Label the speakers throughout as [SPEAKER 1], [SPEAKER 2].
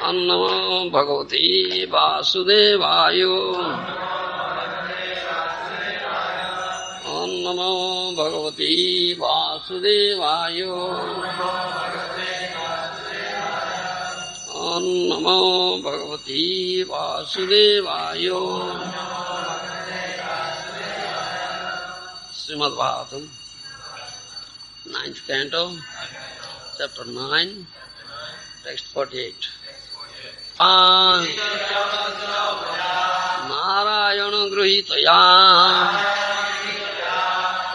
[SPEAKER 1] Om Namo Bhagavate Vasudevaya. Om Namo Bhagavate Vasudevaya. Om Namo Bhagavate Vasudevaya. Srimad Bhagavatam, 9th canto, chapter 9, text 48. Narayana Gruhitaya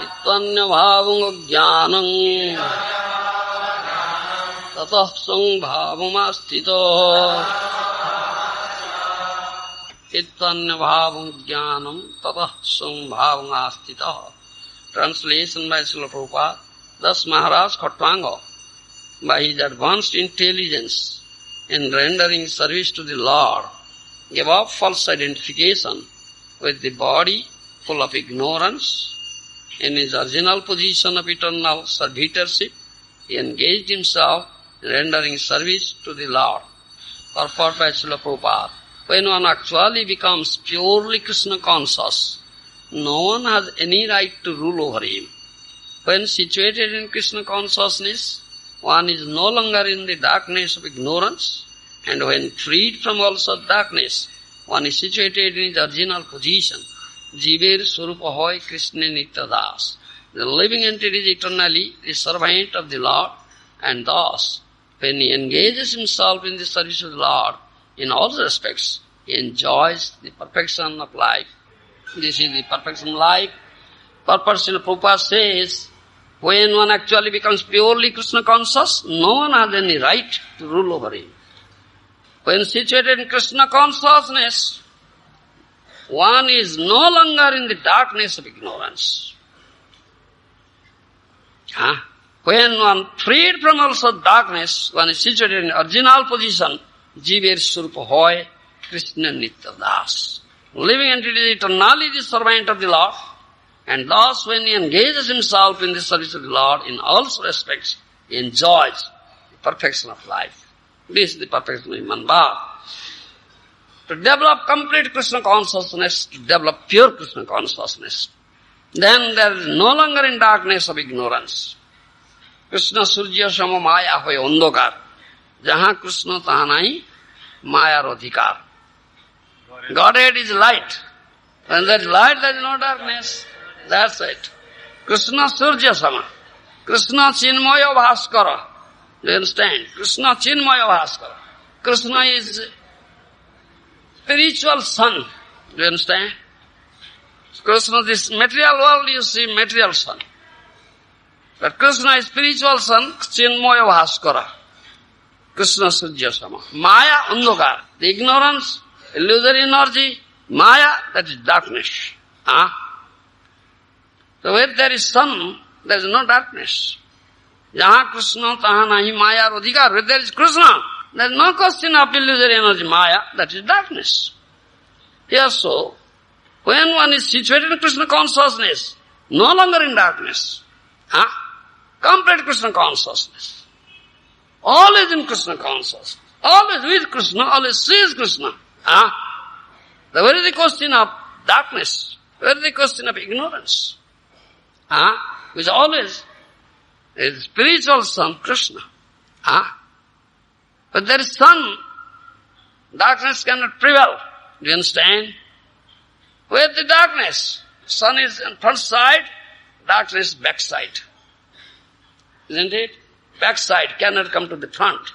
[SPEAKER 1] Itvanya Bhavanga Jnanam Tatah Sambhavamastito Itvanya Bhavanga Jnanam Tatah Sambhavamastito. Translation by Srila Prabhupada. Thus Maharaj Kṛṣṇa, by his advanced intelligence in rendering service to the Lord, gave up false identification with the body full of ignorance. In his original position of eternal servitorship, he engaged himself in rendering service to the Lord. Purport by Srila Prabhupada. When one actually becomes purely Krishna conscious, no one has any right to rule over him. When situated in Krishna consciousness, one is no longer in the darkness of ignorance, and when freed from all such darkness, one is situated in his original position. Jīva Swarupa hoy Krishna nitya dāsa. The living entity is eternally the servant of the Lord, and thus, when he engages himself in the service of the Lord, in all respects, he enjoys the perfection of life. This is the perfection of life. Purpose in Prabhupada says, when one actually becomes purely Krishna conscious, no one has any right to rule over him. When situated in Krishna consciousness, one is no longer in the darkness of ignorance. When one freed from all such darkness, one is situated in original position, Jīva Swarupa hoy Krishna nitya dāsa. Living entity is eternally the servant of the Lord, and thus when he engages himself in the service of the Lord in all respects, he enjoys the perfection of life. This is the perfection of human bhava. To develop complete Krishna consciousness, to develop pure Krishna consciousness, then there is no longer in darkness of ignorance. Krishna surya sama māyā hoy ondokar. Jahan Krishna tahan nahi māyā radhikar. Godhead is light. When there is light, there is no darkness. That's it. Krishna surya sama. Krishna cinmaya bhāskara. Do you understand? Krishna cinmaya bhāskara. Krishna is spiritual sun. Do you understand? Krishna, this material world, you see material sun. But Krishna is spiritual sun, cinmaya bhāskara. Krishna surya sama. Māyā andhakar. The ignorance, illusory energy, māyā, that is darkness. So where there is sun, there is no darkness. Jahan Krishna tahan nahi māyā radhikar. Where there is Krishna, there is no question of illusory energy, māyā, that is darkness. Here so, when one is situated in Krishna consciousness, no longer in darkness, complete Krishna consciousness, always in Krishna consciousness, always with Krishna, always sees Krishna. Where is the question of darkness? Where is the question of ignorance? Which always is spiritual sun, Krishna. But there is sun, darkness cannot prevail. Do you understand? Where the darkness? Sun is on front side, darkness back side. Isn't it? Back side cannot come to the front.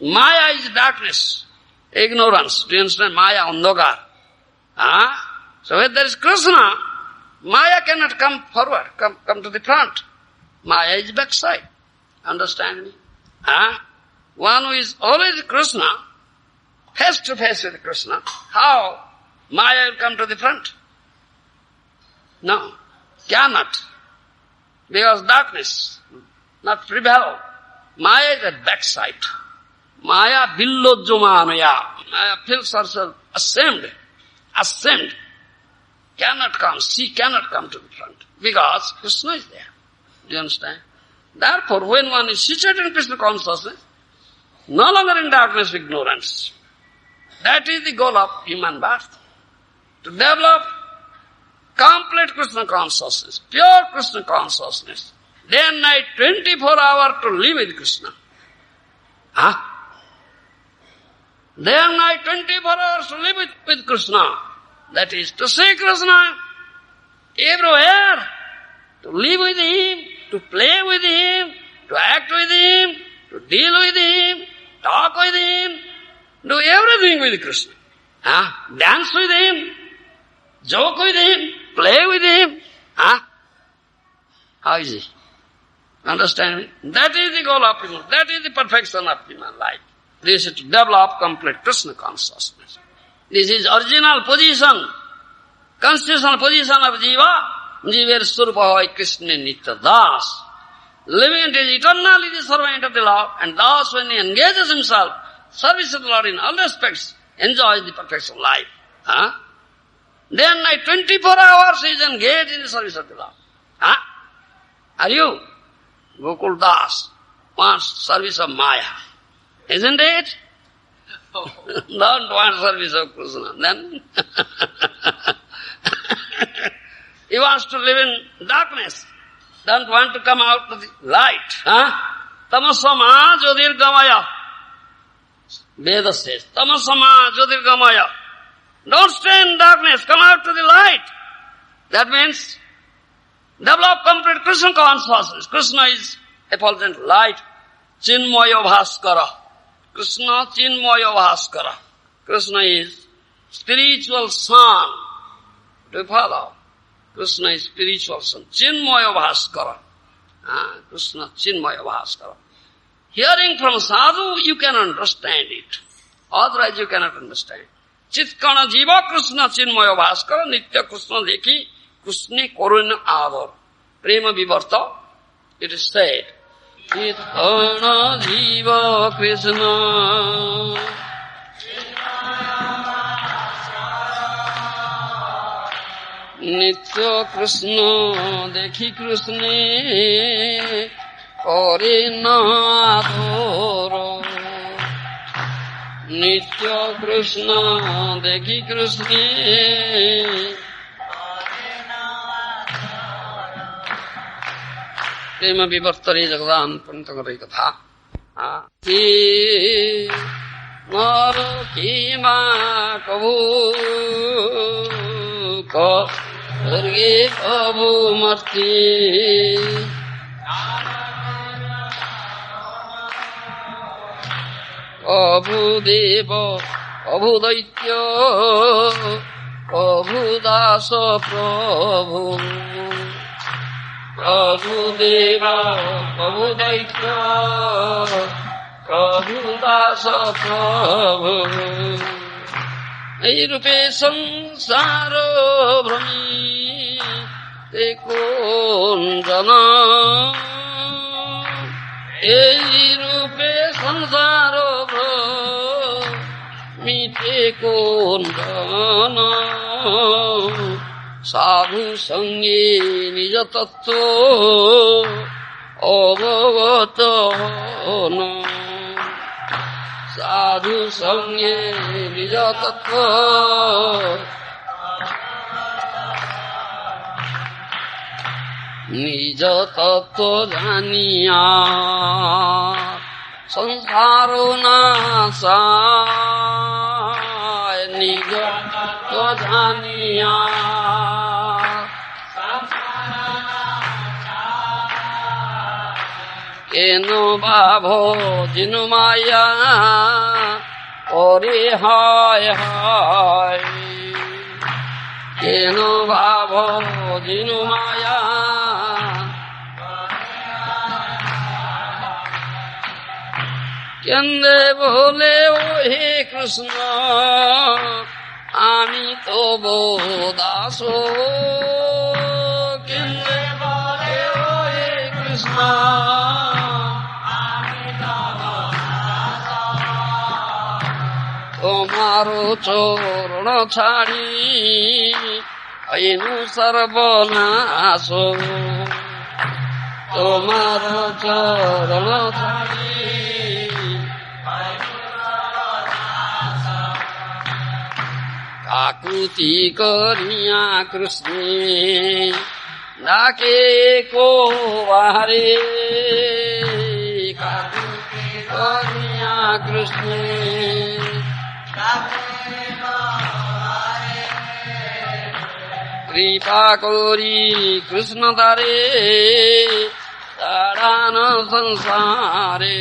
[SPEAKER 1] Māyā is darkness, ignorance. Do you understand? Māyā andhakar. So where there is Krishna, Māyā cannot come forward, come to the front. Māyā is back side. Understand me? One who is always Krishna, face to face with Krishna, how Māyā will come to the front? No, cannot. Because darkness not prevail. Māyā is at back side. Māyā villojjamanaya. Māyā feels herself ashamed. Cannot come. She cannot come to the front. Because Krishna is there. Do you understand? Therefore, when one is situated in Krishna consciousness, no longer in darkness of ignorance. That is the goal of human birth. To develop complete Krishna consciousness, pure Krishna consciousness. Day and night, 24 hours to live with Krishna. Huh? Day and night, 24 hours to live with Krishna. That is to see Krishna everywhere, to live with Him, to play with Him, to act with Him, to deal with Him, talk with Him, do everything with Krishna. Dance with Him, joke with Him, play with Him. How is it? Understand me? That is the goal of human. That is the perfection of human life. This is to develop complete Krishna consciousness. This is original position, constitutional position of Jīva. Jīva Surupa vai Krishna Nitya Das. Living it is eternally the servant of the Lord, and thus when he engages himself, service of the Lord in all respects, enjoys the perfection of life. Day and night, 24 hours he is engaged in the service of the Lord. Are you? Gokul Das wants service of Maya. Isn't it? Don't want service of Krishna. Then he wants to live in darkness. Don't want to come out to the light. Tamasama Jyotirgamaya. Veda says, Tamasama Jyotirgamaya. Don't stay in darkness, come out to the light. That means develop complete Krishna consciousness. Krishna is effulgent light. Cinmaya bhāskara. Krishna cinmaya bhāskara. Krishna is spiritual sun. Do you follow? Krishna is spiritual sun. Cinmaya bhāskara. Krishna cinmaya bhāskara. Hearing from sadhu, you can understand it. Otherwise you cannot understand. Chitkana Jīva Kṛṣṇa cinmaya bhāskara nitya Krishna dekhi Krishna koruna adar. Prema vivarta, it is said. Chitkana Jīva Kṛṣṇa nitya Krishna dekhi Krishna koruna adar. Nitya Krishna dekhi Krishna Prema vivartari jagadam pantagari katha. Ki naro ki ma kabu ka sarge kabu marti. Kabhu deva, kabhu daitya, kabhu dāsa prabhu. Kabhu deva, kabhu daitya, kabhu dāsa prabhu. Ei rupe sansara brahmi te kon jana. Ei rupe sansara brahmi te kon jana. Sādhu sangye nija tattva avagata. Sādhu sangye nija tattva nija tattva janiya. Sansaro nasa nija tattva janiya. Keno bhavo jinu māyā kore hai hai. Keno bhavo jinu māyā kende bole o he Kṛṣṇa ami tobo dāso. Kende bole o he Kṛṣṇa Tomaro chorana chhadi ainu sarvanaso. Tomaro chorana chhadi কাকুতি করিয়া কৃষ্ণে ডাকে কো বাহারে কাকুতি করিয়া কৃষ্ণে কৃপা করি কৃষ্ণ তারে তাড়ান সংসারে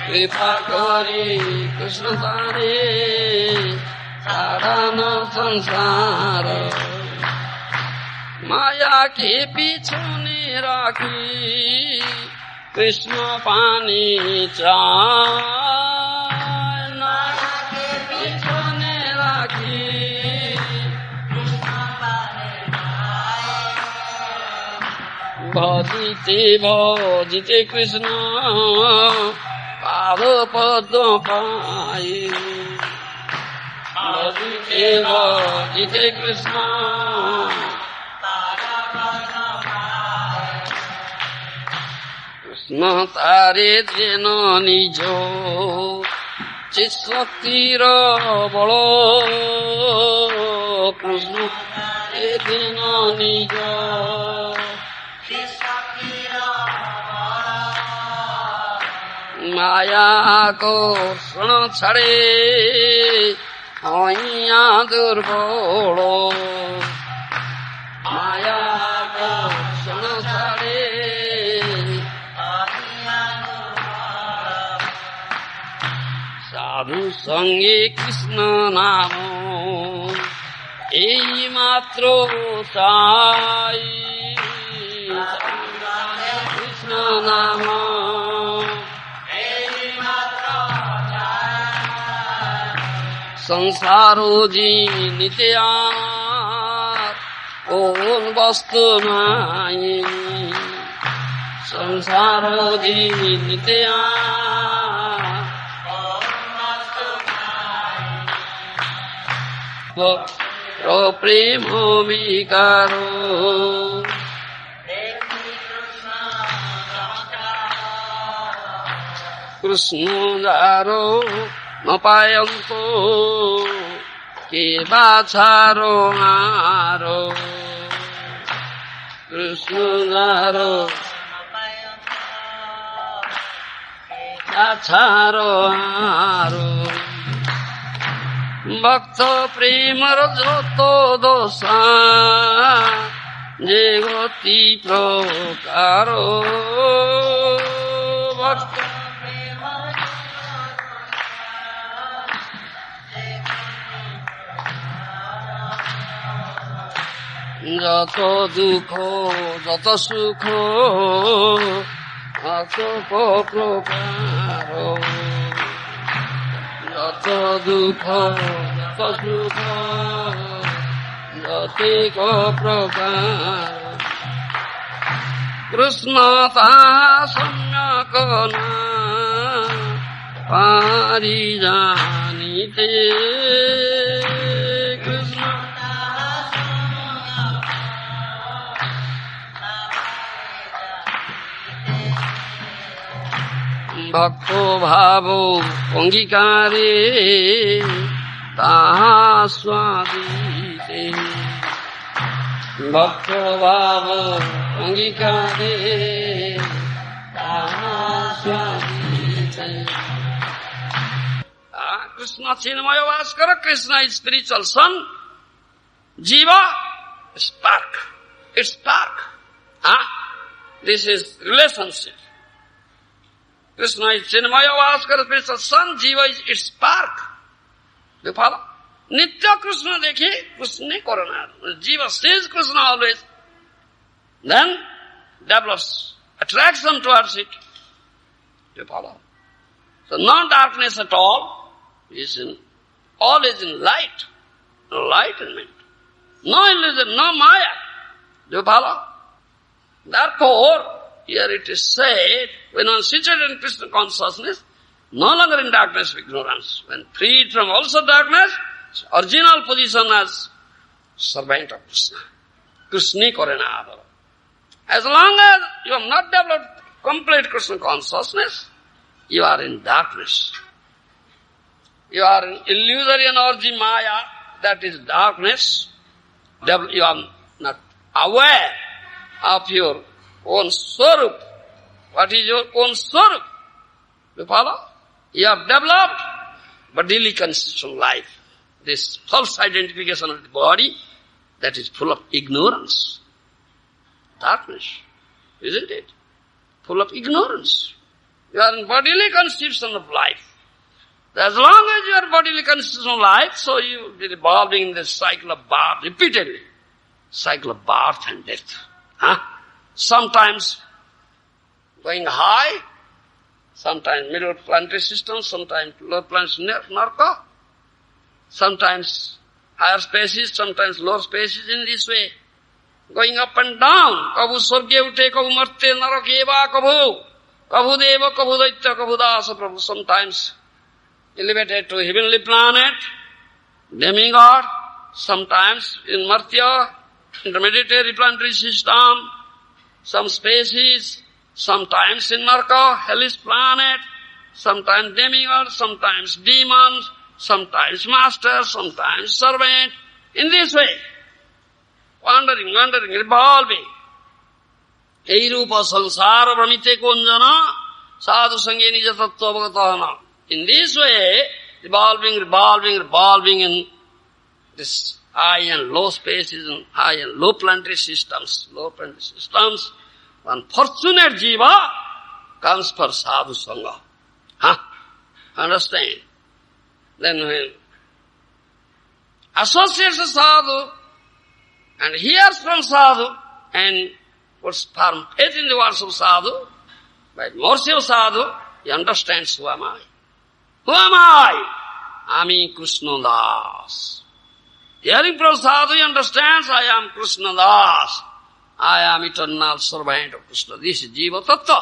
[SPEAKER 1] কৃপা করি কৃষ্ণ তারে তাড়ান সংসার মায়াকে পিছনে রাখি কৃষ্ণ পানি চায় মায়াকে পিছনে রাখি ভজিতে ভজিতে কৃষ্ণ পাদ পদ্ম পাই ভজিতে ভজিতে কৃষ্ণ কৃষ্ণ তারে যেন নিজ চিৎশক্তির বল কৃষ্ণ যেন নিজ মায়া কর্ষণ ছাড়ে হইয়া দুর্বল মায়া কর্ষণ ছাড়ে সাধু সঙ্গে কৃষ্ণ নাম এই মাত্র চাই কৃষ্ণ নাম সংসারো জিনিতে আর কোন বস্তু নাই সংসারো জিনিতে আর প্রেম বিকার কৃষ্ণ যারো নপায়ন্ত কে বাছারো আরো কৃষ্ণ যারো বাছারো আরো ভক্ত প্রেমর যত দোষা যে গতি প্রকার ভক্ত যত দুঃখ যত সুখ অসুখ প্রকার যত দুঃখ যত সুখ যতিক প্রকার কৃষ্ণ তাহা সম্যক না পারি জানিতে কৃষ্ণ ভক্ত ভাব অঙ্গীকারে তাহা স্বাদিতে ভক্ত ভাব অঙ্গীকারে তাহা স্বাদিতে Krishna cinmaya bhāskara, Krishna is spiritual sun, Jīva spark, it's spark. This is relationship. Krishna is cinmaya bhāskara, spiritual sun, Jīva is its spark. Do you follow? Nitya Krishna dekhe, Krishna korana. Jīva sees Krishna always, then develops attraction towards it. Do you follow? So no darkness at all. All is in light, enlightenment. No illusion, no māyā. Do you follow? Therefore, here it is said, when one is situated in Krishna consciousness, no longer in darkness of ignorance. When freed from also darkness, original position as servant of Krishna. Krishna Korenada. As long as you have not developed complete Krishna consciousness, you are in darkness. You are in illusory energy, māyā, that is darkness. You are not aware of your own swarup. What is your own swarup? You follow? You have developed bodily consistent life. This false identification of the body, that is full of ignorance. Darkness, isn't it? Full of ignorance. You are in bodily constitution of life. As long as you are bodily constitution of life, so you will be revolving in this cycle of birth repeatedly. Cycle of birth and death. Sometimes going high, sometimes middle planetary system, sometimes lower planetary narka, sometimes higher spaces, sometimes lower spaces in this way. Going up and down. Kabhu sargya ute, kabhu marte, narakeva, kabhu deva, kabhu daitya, kabhu dāsa, Prabhu. Sometimes elevated to heavenly planet, demigod, sometimes in Martya, intermediary planetary system, some species, sometimes in Narka, hellish planet, sometimes demigod, sometimes demons, sometimes master, sometimes servant, in this way. Wandering, revolving. Ei rupa sansara brahmite kunjana, sādhu sangye nija tattva bhagatahana. In this way, revolving in this high and low spaces and high and low planetary systems. One fortunate Jīva comes for sadhu sangha. Understand? Then when associates a sadhu and hears from sadhu and puts firm faith in the words of sadhu, by mercy of sadhu, he understands who am I. Who am I? Ami Kṛṣṇa dāsa. Hearing from sadhu, he understands I am Kṛṣṇa dāsa. I am eternal servant of Krishna. This is Jīva tattva.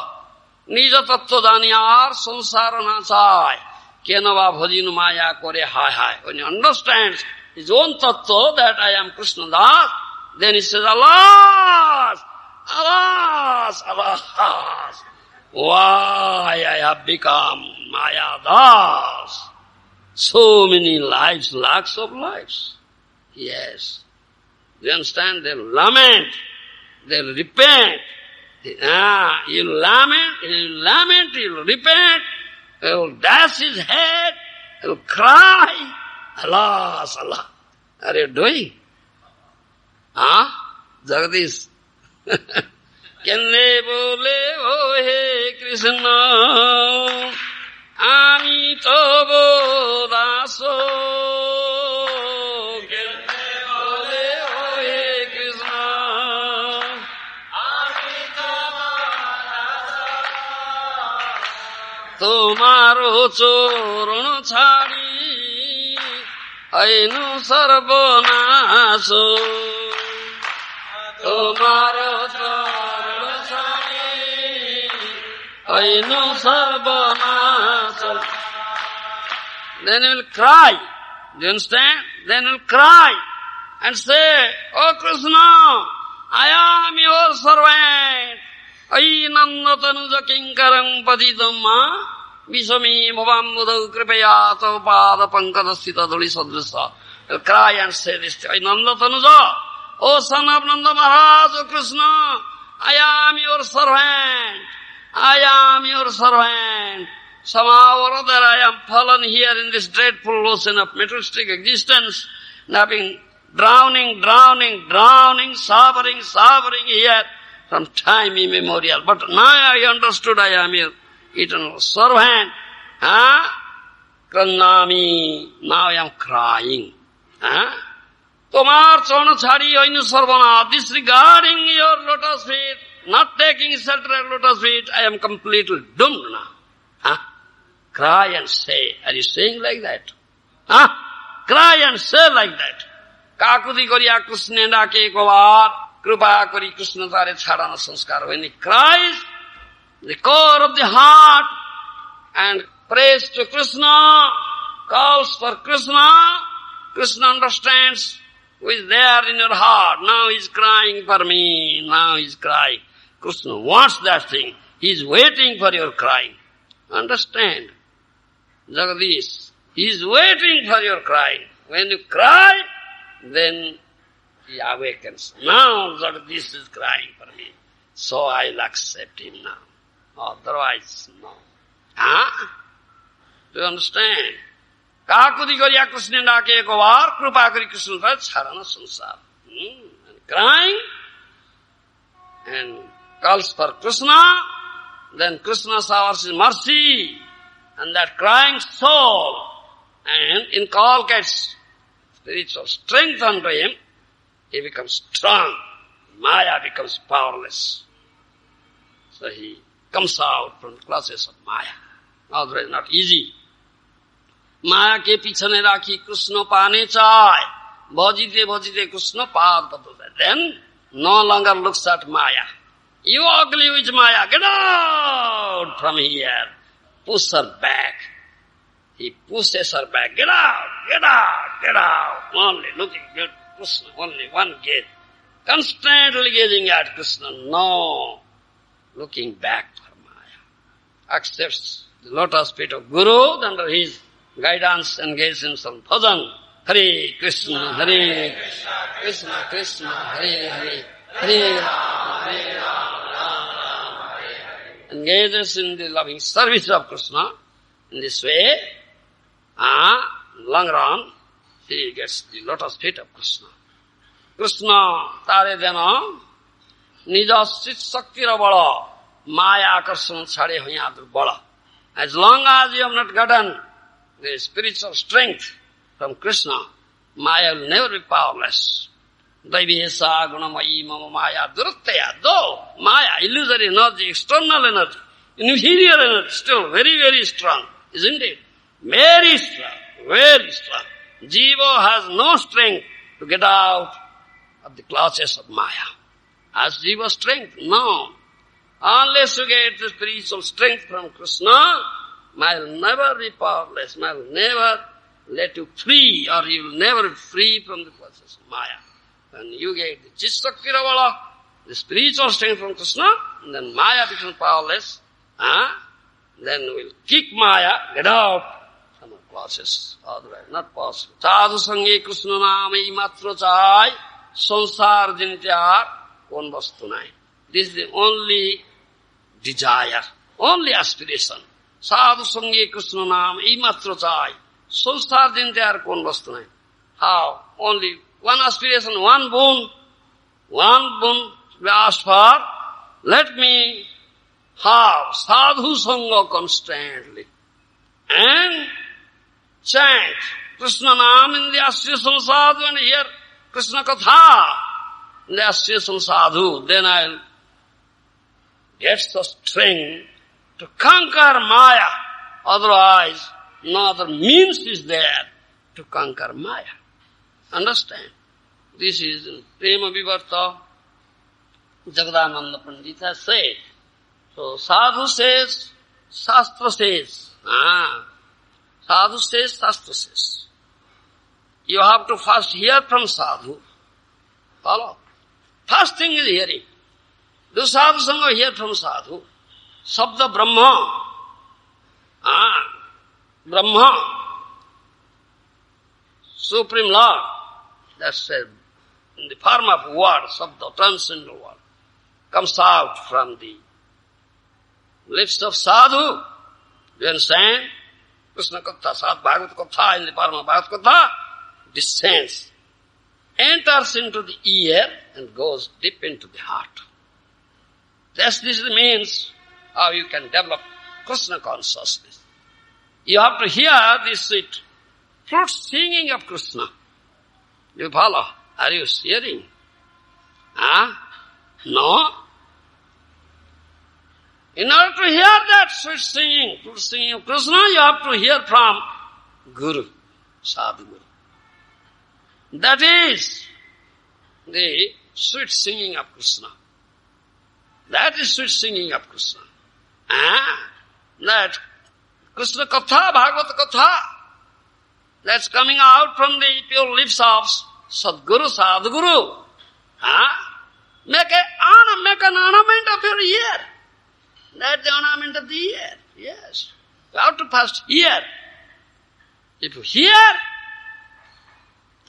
[SPEAKER 1] Nija tattva dāniyār sansāra nācāy. Kenava bhajinu māyā kore hai. When he understands his own tattva that I am Kṛṣṇa dāsa, then he says, alas, why I have become māyā dāsa. So many lives, lakhs of lives. Yes. You understand? They'll lament. They'll repent. You'll lament, you'll repent, you'll dash his head, you'll cry. Alas, Allah. What are you doing? Jagadish. Kenne bole o he Kṛṣṇa, ami tobo dāso. Tomaro choron chhadi ainu sarvanaso. Tomaro choron chhadi ainu sarvanaso. Then he will cry. Do you understand? Then he will cry and say, Oh Kṛṣṇa, I am your servant. Ai nandatanuja kinkaram padidamma visami bhavam mudau kripaya tava pada pankadasthita dhuli sadrisa. He'll cry and say this, Ai nandatanuja, O son of Nanda Maharaj, O Kṛṣṇa, I am your servant. I am your servant. Somehow or other I am fallen here in this dreadful ocean of materialistic existence, having drowning, suffering here from time immemorial. But now I understood I am your eternal servant. Kṛṇāmi. Now I am crying. Tomar chana chhadi ainu sarvana. Disregarding your lotus feet, not taking shelter at lotus feet, I am completely doomed now. Cry and say. Are you saying like that? Cry and say like that. Kakudi koriya Kṛṣṇa dake kovar. Kripa kori Kṛṣṇa tare chhadana sanskara. When he cries, the core of the heart, and prays to Kṛṣṇa, calls for Kṛṣṇa, Kṛṣṇa understands who is there in your heart. Now he is crying for me. Now he is crying. Kṛṣṇa wants that thing. He is waiting for your crying. Understand? Jagadish, He is waiting for your crying. When you cry, then he awakens. Now that this is crying for me, so I'll accept him now. Otherwise, no. Do you understand? Kakudi Gariya Krishna Dake Govar, Krupa Kari Krishna śravaṇam. And crying and calls for Krishna, then Krishna showers his mercy, and that crying soul and inculcates spiritual strength unto him, he becomes strong. Māyā becomes powerless. So he comes out from the clutches of Māyā. Otherwise not easy. Māyā ke pichane rakhi Krishna paane chai. Bhajite bhajite Krishna paad patute. Then no longer looks at Māyā. You ugly witch Māyā, get out from here. Push her back. He pushes her back. Get out, get out, get out. Only looking at Krishna, only one gate. Constantly gazing at Krishna. No. Looking back for Māyā. Accepts the lotus feet of Guru, under his guidance engages himself in bhajan. Hare Krishna, Hare Krishna, Krishna Krishna, Hare Hare, Hare Rama, Hare Rama, Rama Hare Hare. Engages in the loving service of Krishna. In this way, long run, he gets the lotus feet of Krishna. Krishna, tare dena, nija sit shakti ra bala, māyā akarsana chhade hoya durbala. As long as you have not gotten the spiritual strength from Krishna, Māyā will never be powerless. Daivesa gunamayi mama Māyā durataya. Though Māyā, illusory energy, external energy, inferior energy, still very, very strong, isn't it? Very strong, very strong. Jīva has no strength to get out of the clutches of Māyā. Has Jīva strength? No. Unless you get the spiritual strength from Krishna, Māyā will never be powerless. Māyā will never let you free, or you will never be free from the clutches of Māyā. When you get the Chit-Shakti Ravala, the spiritual strength from Krishna, then Māyā becomes powerless. Then we'll kick Māyā, get out from the clutches. Otherwise, not possible. Sādhu Sangye Krishna Nāme Matra Chai, Sansar Jinityar, Kon Vastu Nai. This is the only desire, only aspiration. Sadhu Sangye Krishna Nam Imatra Chai. Sansar Jinityar Kon Vastu Nai. How? Only one aspiration, one boon we ask for. Let me have sadhu sangha constantly and chant Krishna Nam in the aspiration sadhu and hear Krishna Katha in the aspiration sadhu. Then I'll get the strength to conquer Māyā. Otherwise, no other means is there to conquer Māyā. Understand? This is in Prema Vivarta, Jagadananda Pandita has said. So sadhu says, Shastra says. Sadhu says, Shastra says. You have to first hear from sadhu. Follow. First thing is hearing. Do sadhu sangha, hear from sadhu. Śabda-brahma. Brahma. Supreme Lord. That's said in the form of word, Śabda, transcendental word, comes out from the lips of sadhu. You understand? Krishna Katha, Sadhu Bhagavad Katha in the form of Bhagavad Katha descends, enters into the ear and goes deep into the heart. This means how you can develop Krishna consciousness. You have to hear this sweet flute singing of Krishna. You follow? Are you hearing? No? In order to hear that sweet singing, flute singing of Krishna, you have to hear from Guru, Sadhu Guru. That is the sweet singing of Krishna. That is sweet singing of Krishna. That Krishna Katha, Bhagavad Katha, that's coming out from the pure lips of Sadguru, Sadhguru. Make an ornament of your ear. That's the ornament of the ear. Yes. You have to first hear. If you hear,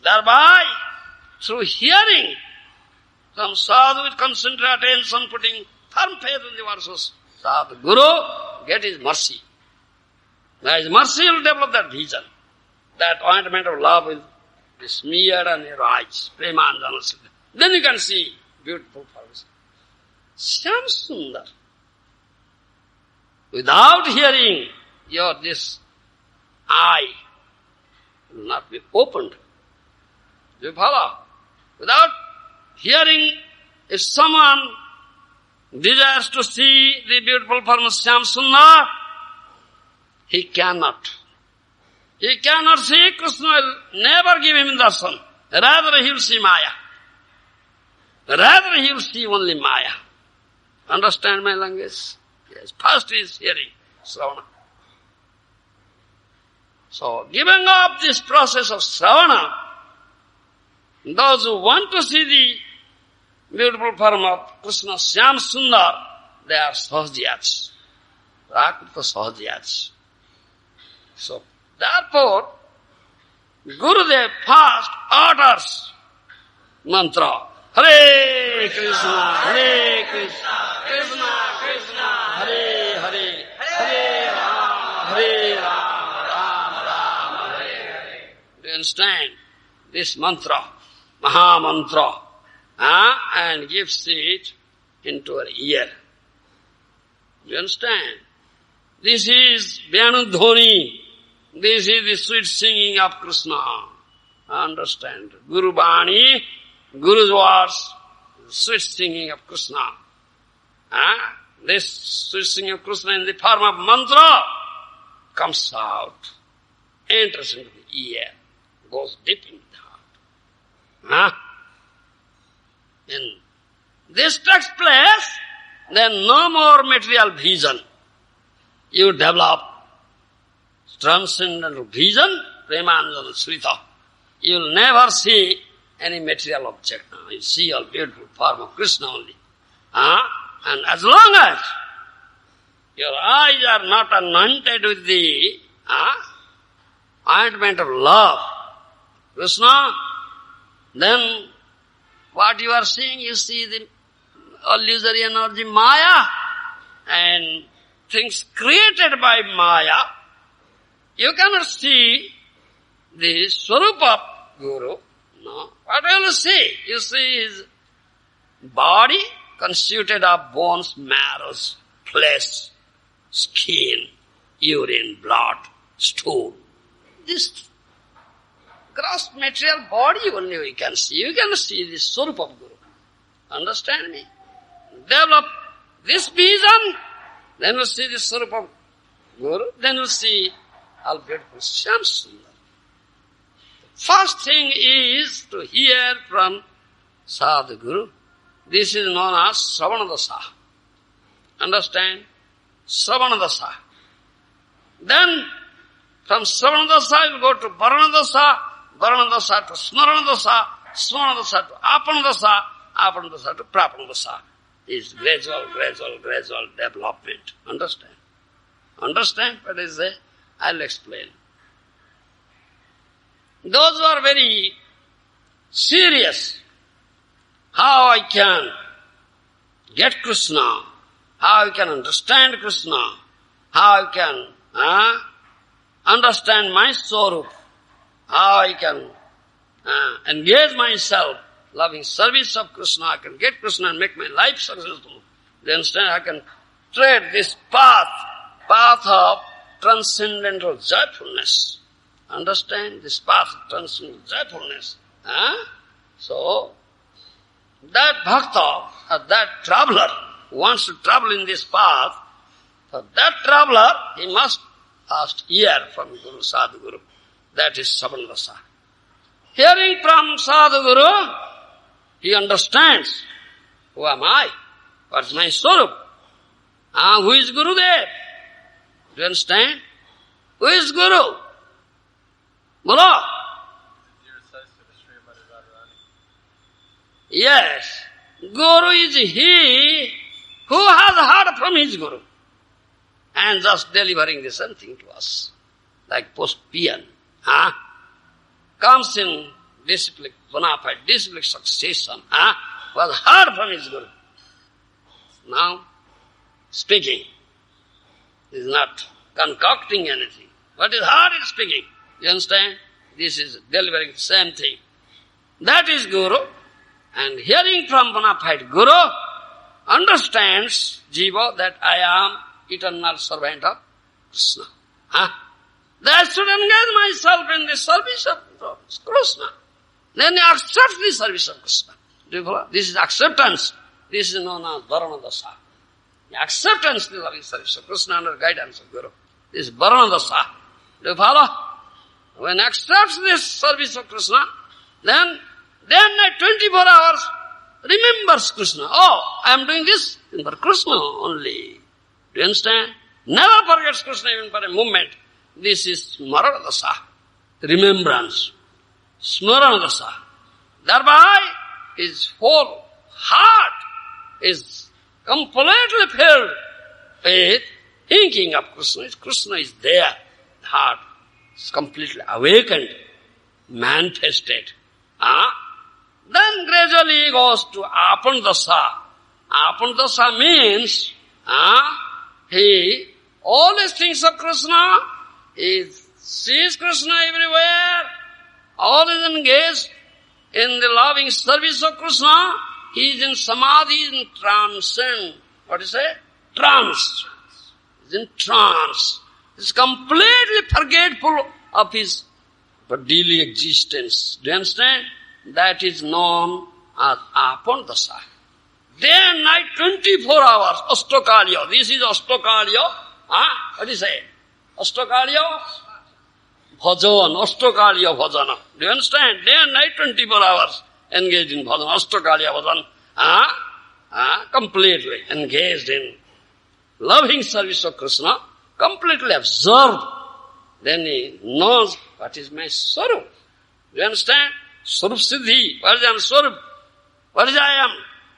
[SPEAKER 1] thereby, through hearing, some sadhu with concentrated attention, putting firm faith in the verses, sadhu guru, get his mercy. By his mercy he will develop that vision. That ointment of love will be smeared on your eyes. Prema. Then you can see beautiful flowers. Śyāmasundara. Without hearing, this eye will not be opened. Do you follow? Without hearing, if someone desires to see the beautiful form of Śyāmasundara, he cannot. He cannot see. Krishna will never give him darshan. Rather he will see māyā. Rather he will see only māyā. Understand my language? Yes. First is hearing, śravaṇam. So, giving up this process of śravaṇam, those who want to see the beautiful form of Krishna Śyāmasundara, they are sahajiyās. Prakrita sahajiyās. So, therefore, Gurudev first utters mantra. Hare Krishna, Hare Krishna, Krishna Krishna, Hare Hare, Hare Rama, Hare Rama, Rama Rama, Hare Hare. Do you understand? This mantra, Maha Mantra, and gives it into our ear. Do you understand? This is Vyanudhoni. This is the sweet singing of Krishna. Understand? Guru Bani, Guru's words, sweet singing of Krishna. This sweet singing of Krishna in the form of mantra comes out, enters into the ear, goes deep into the heart. When this takes place, then no more material vision. You develop transcendental vision, Prema Srita. You will never see any material object. You see a beautiful form of Krishna only. And as long as your eyes are not anointed with the ointment of love, Krishna, then what you are seeing, you see the illusory energy māyā and things created by māyā. You cannot see the swarup of Guru. No. What will you see? You see his body constituted of bones, marrows, flesh, skin, urine, blood, stool. This gross material body only we can see. You can see the swarup of Guru. Understand me? Develop this vision, then you see the swarup of Guru, then you see all beautiful Śyāmasundara. First thing is to hear from Sadhu Guru. This is known as śravaṇa dāsa. Understand? Śravaṇa dāsa. Then from śravaṇa dāsa you go to varana dāsa to smarana dāsa to apana dāsa to prapana dāsa. Is gradual development. Understand? Understand what is there? I'll explain. Those who are very serious, how I can get Kṛṣṇa, how I can understand Kṛṣṇa, how I can understand my sorrow, how I can engage myself, loving service of Kṛṣṇa, I can get Kṛṣṇa and make my life successful. You understand? I can tread this path of transcendental joyfulness. Understand? This path of transcendental joyfulness. So, that bhakta, or that traveler who wants to travel in this path, for that traveler, he must first hear from Guru, Sadhu Guru. That is śravaṇa dāsa. Hearing from Sadhu Guru, he understands, who am I? What's my swarup? Who is Guru there? Do you understand? Who is Guru? Bolo? Yes. Guru is he who has heard from his Guru and just delivering the same thing to us, like post-pian. comes in disciplic, bona fide, disciplic succession, was heard from his Guru. Now, speaking is not concocting anything. What is heard is speaking. You understand? This is delivering the same thing. That is Guru. And hearing from bona fide Guru, understands Jīva that I am eternal servant of Kṛṣṇa. That should engage myself in the service of Kṛṣṇa. Then he accepts the service of Kṛṣṇa. Do you follow? This is acceptance. This is known as Varana dāsa. The acceptance of the loving service of Kṛṣṇa under guidance of Guru. This is Varana dāsa. Do you follow? When accepts this service of Kṛṣṇa, then at 24 hours remembers Kṛṣṇa. Oh, I am doing this for Kṛṣṇa only. Do you understand? Never forgets Kṛṣṇa even for a moment. This is Smarana dāsa, remembrance. Smarana dāsa. Thereby his whole heart is completely filled with thinking of Kṛṣṇa. Kṛṣṇa is there. The heart is completely awakened, manifested. Then gradually he goes to Apan dāsa. Apan dāsa means he always thinks of Kṛṣṇa, he sees Kṛṣṇa everywhere, always engaged in the loving service of Kṛṣṇa. He is in samadhi, in transcend. What is it? Trance. He is in trance. He is completely forgetful of his daily existence. Do you understand? That is known as Apan dāsa. Day and night, 24 hours, Ashtakalya. This is Ashtakalya. What is it? Ashtakalya? Bhajan, Ashtakalya bhajana. Do you understand? Day and night, 24 hours, engaged in bhajan, Ashtakalya bhajan. Completely engaged in loving service of Kṛṣṇa, completely absorbed. Then he knows what is my Swarup. Do you understand? Swarup Siddhi. What is I am Swarup? What is I am?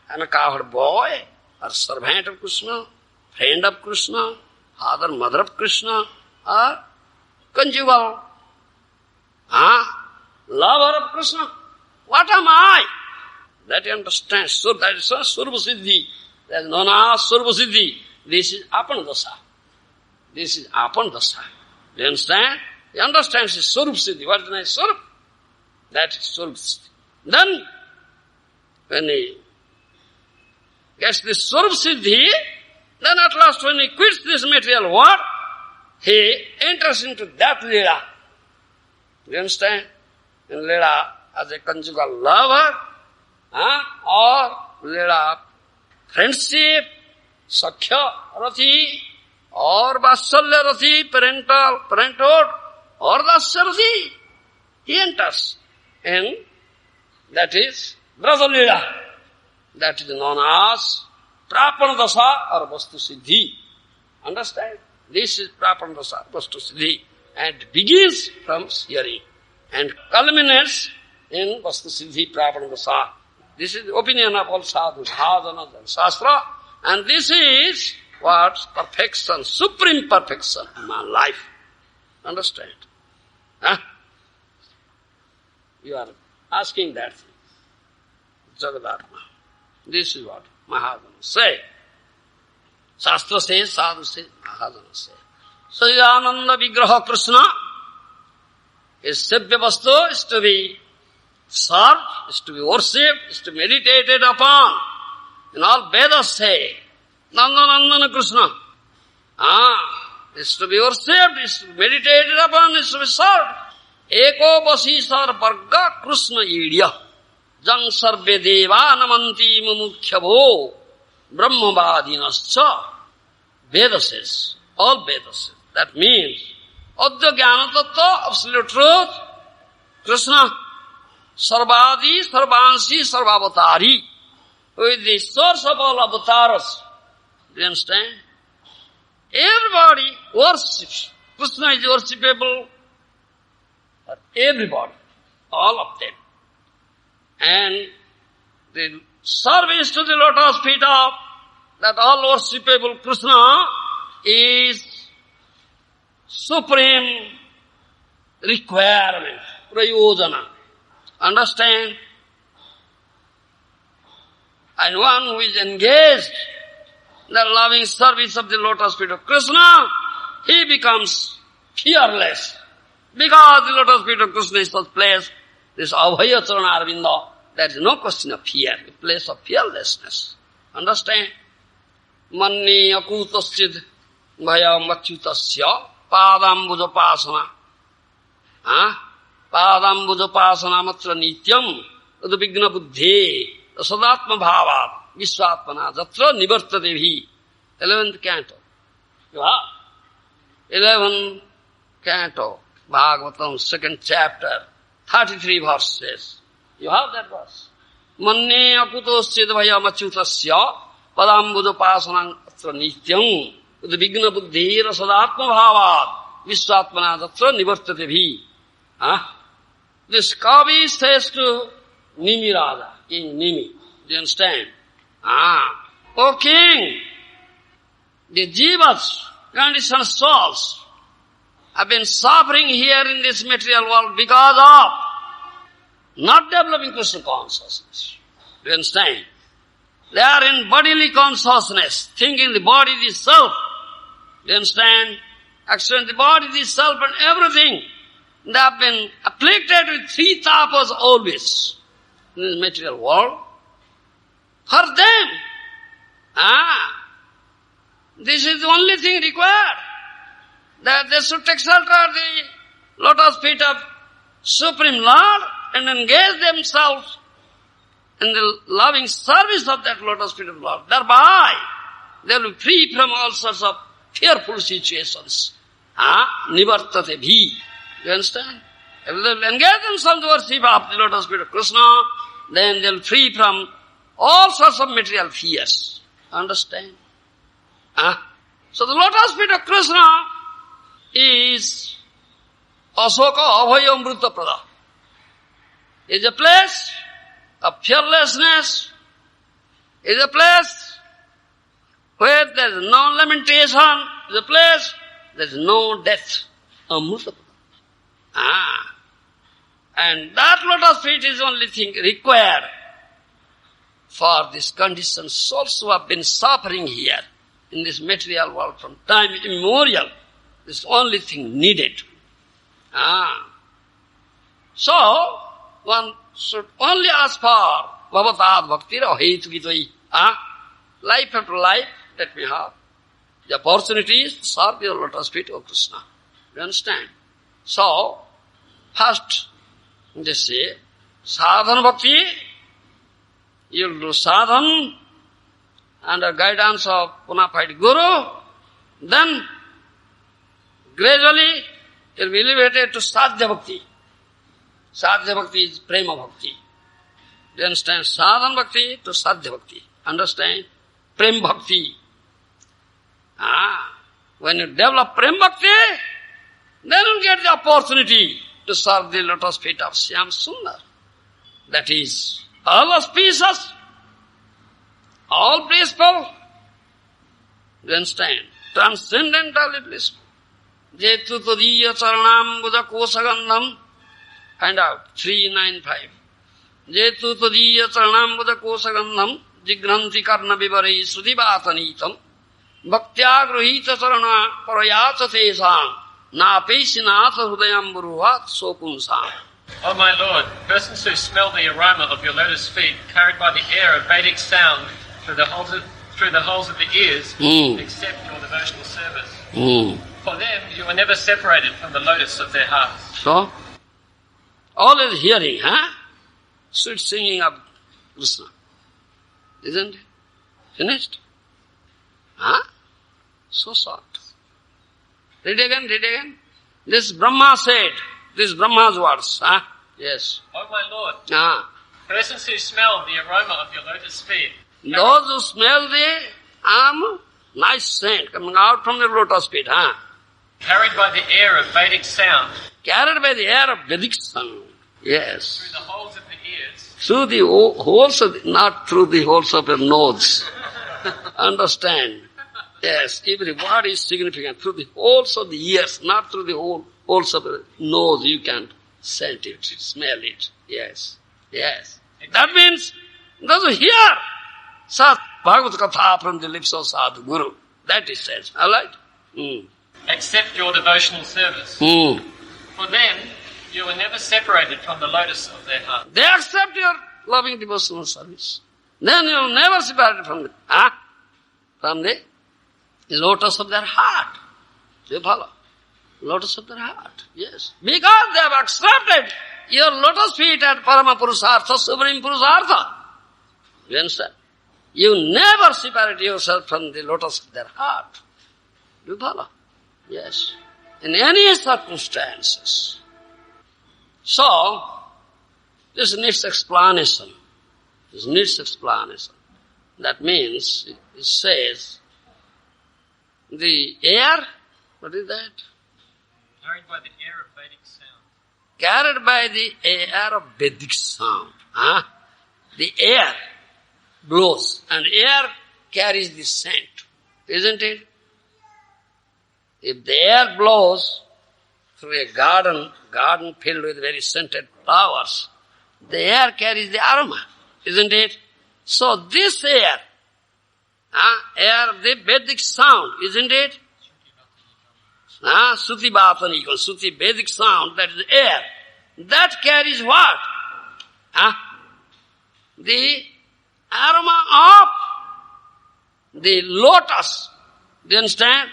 [SPEAKER 1] I am a cowherd boy, or servant of Kṛṣṇa, friend of Kṛṣṇa, father, mother of Kṛṣṇa, or conjugal, lover of Kṛṣṇa. What am I? That you understand. So that is Swarup Siddhi. That is known as Swarup Siddhi. This is Apan dāsa. This is Apan dāsa. Do you understand? He understands his Swarup Siddhi. What is my Swarup? That is Swarup Siddhi. Then, when he gets this Swarup Siddhi, then at last when he quits this material world, he enters into that Leela. Do you understand? In Leela as a conjugal lover, or Leela friendship, Sakhya Rathi, or Vasalya Rathi, parenthood, or Dasya Rathi. He enters in, that is, Braja Leela. That is known as Prapana dāsa or Vastu Siddhi. Understand? This is Prapana dāsa, Vastu Siddhi. And begins from hearing and culminates in Vastu Siddhi Prapana dāsa. This is the opinion of all sadhus, sadhanas and shastra. And this is what? Perfection, supreme perfection in my life. Understand? You are asking that thing. Jagadharma. This is what Mahajana say. Shastra says, sadhu says, Mahajana says. Sachidananda Vigraha Kṛṣṇa is Sevya Vastu, is to be served, is to be worshipped, is to be meditated upon. In all Vedas say, Nandana Kṛṣṇa. Is to be worshipped, is to be meditated upon, is to be served. Eko Vasisar Varga Kṛṣṇa Idya. Jang sarve deva namanti mumukhyavo brahmavadinascha. Veda says, all Veda says. That means, Adya Jnana Tattva, absolute truth, Kṛṣṇa, Sarvadi, Sarvansi, Sarvavatari, who is the source of all avatars. Do you understand? Everybody worships. Kṛṣṇa is worshipable for everybody, all of them. And the service to the lotus feet of that all worshipable Kṛṣṇa is supreme requirement, prayojana. Understand? And one who is engaged in the loving service of the lotus feet of Kṛṣṇa, he becomes fearless. Because the lotus feet of Kṛṣṇa is such place, this Abhaya Charana Arvinda, there is no question of fear, a place of fearlessness. Understand? Manni akutaschid bhaya machyutasya padambujapasana. Padambujapasana matra nityam udvigna buddhe sadatma bhavat visvatmana jatra nivartate bhi. 11th canto. You have 11th canto, Bhagavatam, 2nd chapter, 33 verses. You have that verse. Manne akutoschid bhaya machyutasya padambujapasana atra nityam udvigna buddhe sadatma bhavat visvatmana jatra nivartate bhi. This Kavi says to Nimi Radha, King Nimi. Do you understand? O king, the Jivas, conditioned souls, have been suffering here in this material world because of not developing Krishna consciousness. Do you understand? They are in bodily consciousness, thinking the body is self. Do you understand? Actually, the body is self and everything. They have been afflicted with 3 tapas always in this material world. For them, this is the only thing required. That they should take shelter of the lotus feet of Supreme Lord and engage themselves in the loving service of that lotus feet of Lord. Thereby, they will be free from all sorts of fearful situations. Nivartate bhi. Do you understand? If they will engage themselves to worship of the lotus feet of Kṛṣṇa, then they will free from all sorts of material fears. Understand? So the lotus feet of Kṛṣṇa is Asoka Abhaya Amrita Prada. Is a place of fearlessness, is a place where there is no lamentation, is a place there is no death. Amrita Prada. And that lotus feet is the only thing required for this conditioned souls who have been suffering here in this material world from time immemorial. This is the only thing needed. So, one should only ask for bhavatad bhakti or hetu. Life after life that we have. The opportunity is to serve the lotus feet of Kṛṣṇa. You understand? So, first, they say, sadhana bhakti, you will do sadhana under guidance of bona fide guru, then gradually it will be elevated to sadhya bhakti. Sadhya bhakti is prema bhakti. Do you understand? Sadhana bhakti to sadhya bhakti. Understand? Prem bhakti. When you develop prem bhakti, then you get the opportunity to serve the lotus feet of Śyāmasundara. That is all auspicious, all blissful. Do you understand? Transcendentally blissful. Jetu tadiya charanam buddha kosagandham. Find out, 395. Jetu tadiya charanam buddha kosagandham jigranti karna vivarai srudivatanitam bhaktya gruhita charana parayacha tesam napesinatha hrudayam buruvat sopunsam.
[SPEAKER 2] O my Lord, persons who smell the aroma of your lotus feet carried by the air of Vedic sound through the holes of the ears accept your devotional service. For them, you are never separated from the lotus of their hearts.
[SPEAKER 1] So, always hearing, sweet singing of Kṛṣṇa. Isn't it? Finished? So short. Read again. This Brahma said, this Brahma's words. Yes.
[SPEAKER 2] O my Lord, persons who smell the aroma of your lotus feet.
[SPEAKER 1] Those who smell the nice scent coming out from the lotus feet.
[SPEAKER 2] Carried by the air of Vedic sound.
[SPEAKER 1] Carried by the air of Vedic sound. Yes.
[SPEAKER 2] Through the holes of the ears.
[SPEAKER 1] Through the holes of, not through the holes of your nose. Understand? Yes, every word is significant. Through the holes of the ears, not through the holes of the nose, you can scent it, smell it. Yes, yes. That means those who hear such Bhagavad Katha from the lips of Sadhu Guru, that is said. Alright?
[SPEAKER 2] Accept your devotional service. For them, you are never separated from the lotus of their heart.
[SPEAKER 1] They accept your loving devotional service. Then you will never separate from the, from the lotus of their heart. Do you follow? Lotus of their heart, yes. Because they have accepted your lotus feet at Parama Purusartha, Supreme Purusartha. You understand? You never separate yourself from the lotus of their heart. Do you follow? Yes. In any circumstances. So, this needs explanation. This needs explanation. That means, it says, the air, what is that?
[SPEAKER 2] Carried by the air of Vedic sound.
[SPEAKER 1] Carried by the air of Vedic sound. The air blows and air carries the scent, isn't it? If the air blows through a garden filled with very scented flowers, the air carries the aroma, isn't it? So this air of the Vedic sound, isn't it? Suti Bhatanikam, Suti Vedic sound, that is air. That carries what? The aroma of the lotus. Do you understand?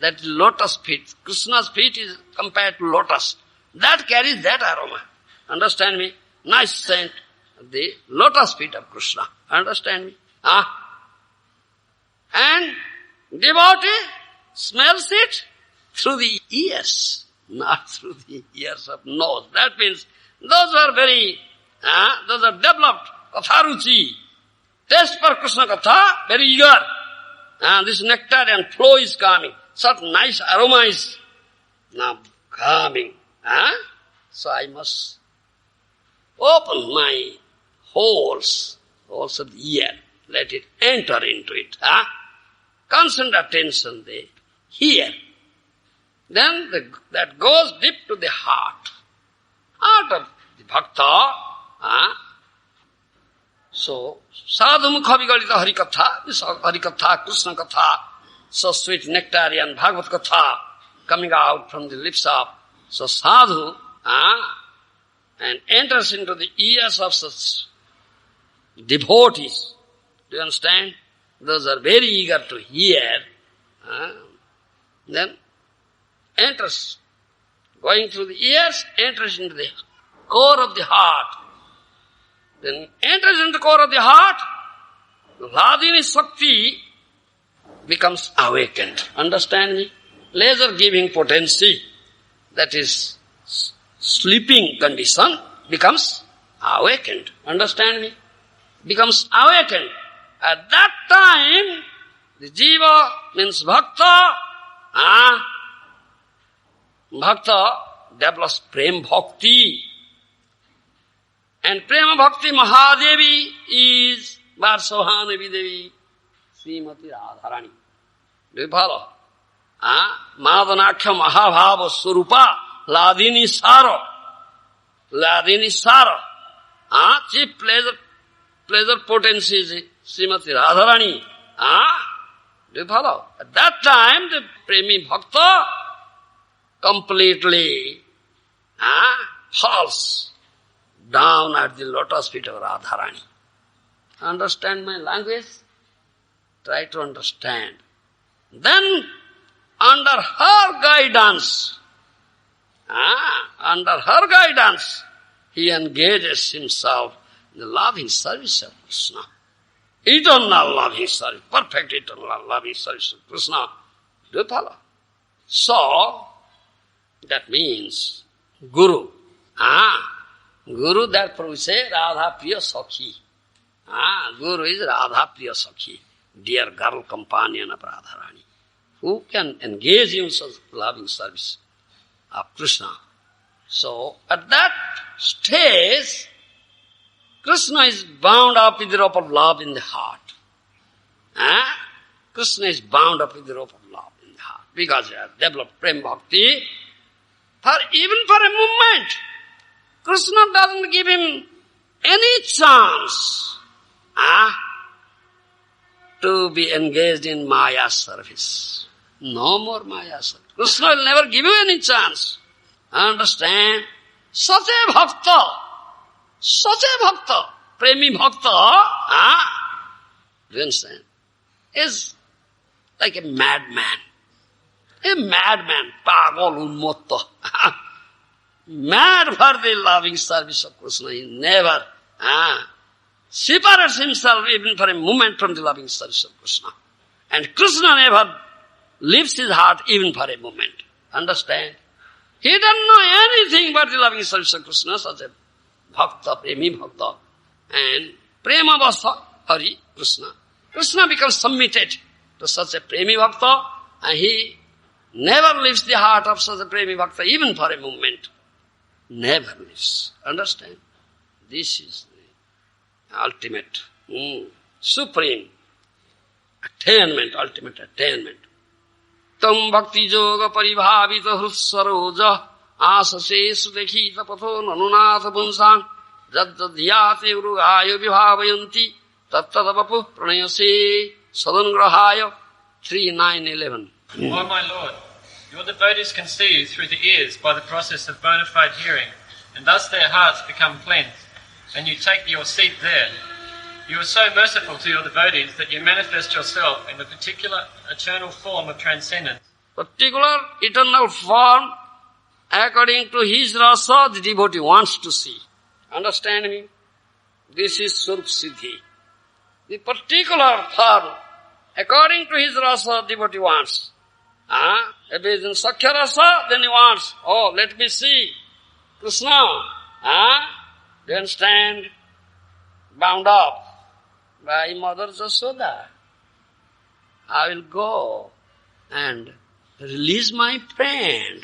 [SPEAKER 1] That lotus feet. Krishna's feet is compared to lotus. That carries that aroma. Understand me? Nice scent of the lotus feet of Krishna. Understand me? And devotee smells it through the ears, not through the ears of nose. That means those are very, those are developed, katharuchi. Taste for Krishna katha, very eager. This nectarian flow is coming. Such nice aroma is now coming. So I must open my holes of the ear. Let it enter into it. Constant attention there. Hear. Then that goes deep to the heart. Heart of the bhakta. So, sadhu mukha vigalita harikatha, this harikatha, Krishna katha, so sweet nectarian Bhagavad katha coming out from the lips of so sadhu, and enters into the ears of such devotees. Do you understand? Those are very eager to hear. Then enters, going through the ears, enters into the core of the heart. Then enters into the core of the heart, Hladini Shakti becomes awakened. Understand me? Pleasure-giving potency, that is sleeping condition, becomes awakened. Understand me? Becomes awakened. At that time, the Jīva means Bhakta, Bhakta develops Prema Bhakti. And Prema Bhakti Mahadevi is Varsavhanavi Devi, Srimati Radharani. Do you follow? Madanakhya Mahabhava Surupa, Ladini Saro. Ladini Saro. Chief pleasure potency is Srimati Radharani. Do you follow? At that time, the Premi Bhakta completely falls down at the lotus feet of Radharani. Understand my language? Try to understand. Then, under her guidance, he engages himself in the loving service of Krishna. Eternal loving service, perfect eternal loving service of Krishna. Do you follow? So, that means Guru. Guru, therefore we say Radha Priya Sakhi. Guru is Radha Priya Sakhi, dear girl companion of Radharani, who can engage in such loving service of Krishna. So, at that stage, Krishna is bound up with the rope of love in the heart. Krishna is bound up with the rope of love in the heart because he has developed Prema bhakti. Even for a moment, Krishna doesn't give him any chance to be engaged in māyā service. No more māyā service. Krishna will never give you any chance. Understand? Such a bhakta, premi bhakta, do you understand? Is like a madman. A madman, pagol unmotta. Mad for the loving service of Krishna. He never separates himself even for a moment from the loving service of Krishna. And Krishna never leaves his heart even for a moment. Understand? He doesn't know anything but the loving service of Krishna, such a bhakta, premi bhakta. And prema vasa, Hari, Krishna. Krishna becomes submitted to such a premi bhakta, and he never leaves the heart of such a premi bhakta even for a moment. Never leaves. Understand? This is the ultimate, supreme attainment, ultimate attainment. Tam bhakti yoga paribhavita hrusaroja asase sudekhita patho nanunatha punsang jadjadhyate urugaya vibhavayanti tattadapapu pranayase sadangrahaya 3:9-11.
[SPEAKER 2] O my Lord, your devotees can see you through the ears by the process of bona fide hearing, and thus their hearts become cleansed, and you take your seat there. You are so merciful to your devotees that you manifest yourself in a particular eternal form of transcendence.
[SPEAKER 1] Particular eternal form according to his rasa the devotee wants to see. Understand me? This is Swarup Siddhi. The particular form according to his rasa devotee wants. If he is in Sakhya rasa, then he wants, let me see Krishna. Do you understand? Bound up by Mother Jasoda. I will go and release my friend.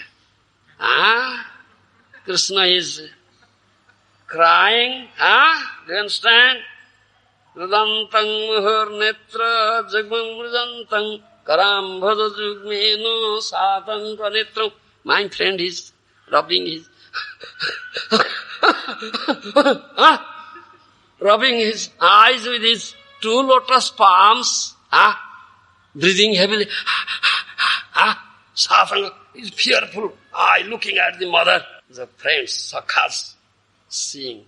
[SPEAKER 1] Krishna is crying. Do you understand? Rudantang muhur netra jagmam rudantang karam bhada jugmeno satang netram. My friend is rubbing his rubbing his eyes with his 2 lotus palms, breathing heavily. Satanga is fearful, looking at the mother. The friends, sakhas, seeing.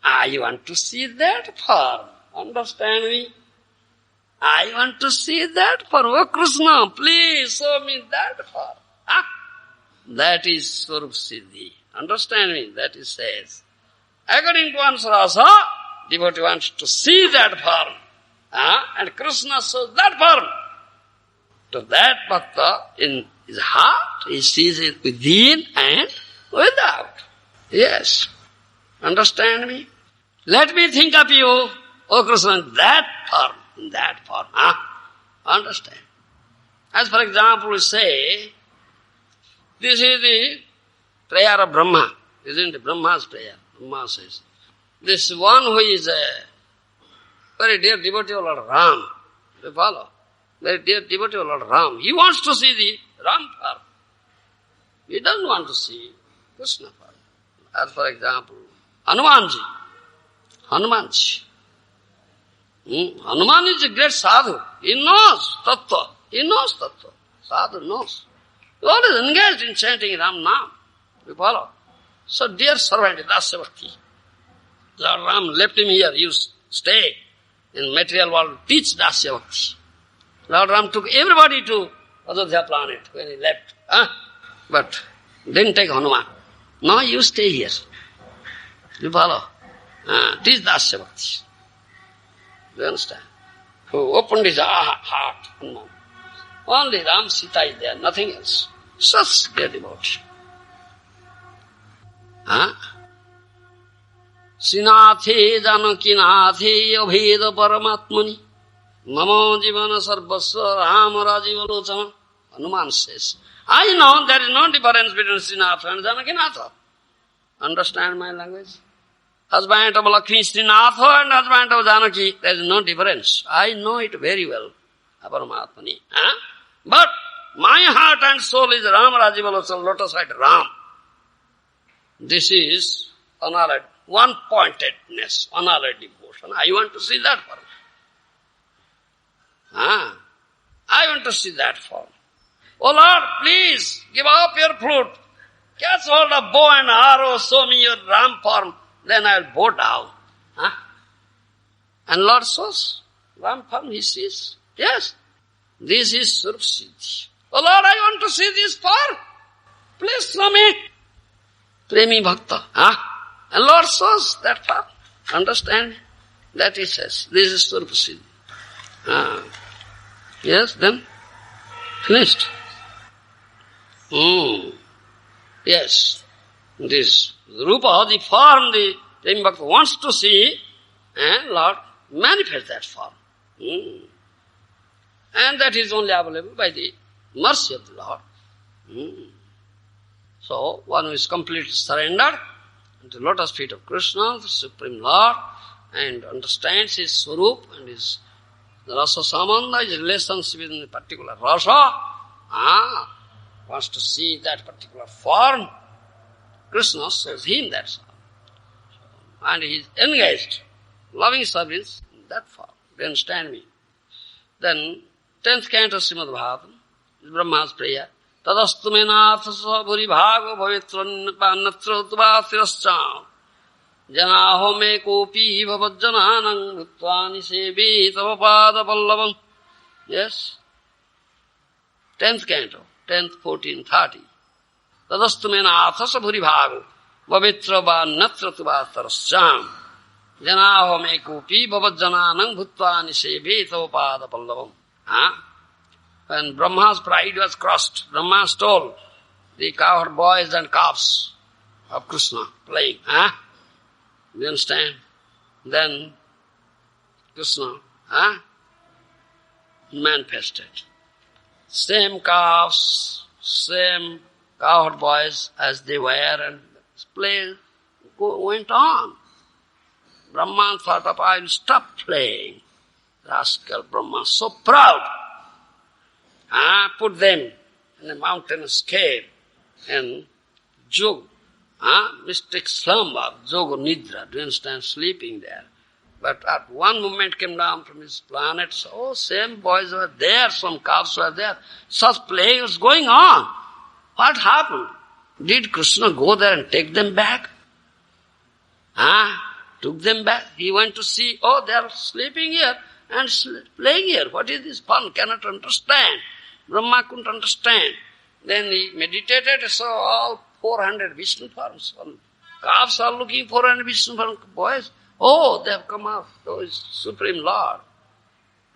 [SPEAKER 1] I want to see that form. Understand me? I want to see that form. Oh Krishna, please show me that form. That is Swarup Siddhi. Understand me? That is says. According to one's rasa, devotee wants to see that form. And Krishna shows that form. To that bhakta, in his heart, he sees it within and without. Yes. Understand me? Let me think of you, O Krishna, in that form. Understand? As for example, we say, this is the prayer of Brahma. Isn't it Brahma's prayer? Brahma says, this one who is a very dear devotee of Lord Ram, you follow? Very dear devotee of Lord Ram, he wants to see the Ram form. He doesn't want to see Krishna form. As for example, Hanumanji. Hanuman is a great sadhu. He knows tattva. Sadhu knows. He always engaged in chanting Ram Nam. You follow? So dear servant, dāsa bhakti. Lord Ram left him here. You stay in material world, teach dāsa bhakti. Lord Ram took everybody to Ajodhya planet when he left. But didn't take Hanuman. No, you stay here. You follow? Teach dāsa bhakti. Do you understand? Who opened his heart. No. Only Ram, Sita is there, nothing else. Such their devotion. Srinathe Janakinathe Abheda Paramatmani Mama Jivana Sarvasva Rama Rajiva Lochana. Hanuman says, I know there is no difference between Srinatha and Janakinatha. Understand my language? Husband of Lakshmi Srinatha and husband of Janaki, there is no difference. I know it very well. Paramatmani. But my heart and soul is Ram Rajivalochan, lotus-eyed Ram. This is unalloyed, one-pointedness, unalloyed devotion. I want to see that form. I want to see that form. Oh Lord, please give up your flute. Catch hold of bow and arrow, show me your Ram form, then I will bow down. And Lord shows Ram form, he sees. Yes, this is Swarup Siddhi. Oh Lord, I want to see this form. Please show me. Premi Bhakta. And Lord shows that form. Understand? That he says. This is Swarup Siddhi. Yes, then? Finished. Yes. This Rupa, the form the Premi Bhakta wants to see, and Lord manifests that form. And that is only available by the mercy of the Lord. So, one who is completely surrendered to the lotus feet of Krishna, the Supreme Lord, and understands his Swarup and his rasa samanda, his relationship with a particular rasa, wants to see that particular form, Krishna shows him that form. And he is engaged, loving service in that form. Do you understand me? Then, 10th canto Srimad Bhagavatam, is Brahma's prayer. Tadastu me nathasa bhuri bhago bhavitranatra utvatirascha janaho me kopi bhavajjananang bhuttvani sevi tava pada pallavam. Yes. 10th canto, 10th, 14, 30. Tadastu me nathasa bhuri bhago bhavitranatra utvatirascha janaho me kopi bhavajjananang bhuttvani sevi tava pada pallavam. When Brahma's pride was crushed, Brahma stole the cowherd boys and calves of Kṛṣṇa playing. You understand? Then Kṛṣṇa manifested. Same calves, same cowherd boys as they were, and play went on. Brahma thought of, I will stop playing. Rascal Brahma, so proud. Put them in a mountainous cave and jog, mystic slumber, jog or nidra, do you understand, sleeping there. But at one moment came down from his planet, so same boys were there, some calves were there, such play was going on. What happened? Did Kṛṣṇa go there and take them back? Took them back. He went to see, oh, they are sleeping here and playing here. What is this fun? Cannot understand. Brahma couldn't understand. Then he meditated, saw all 400 Vishnu forms. Calves are looking 400 Vishnu forms. Boys, oh, they have come out. Oh, it's Supreme Lord.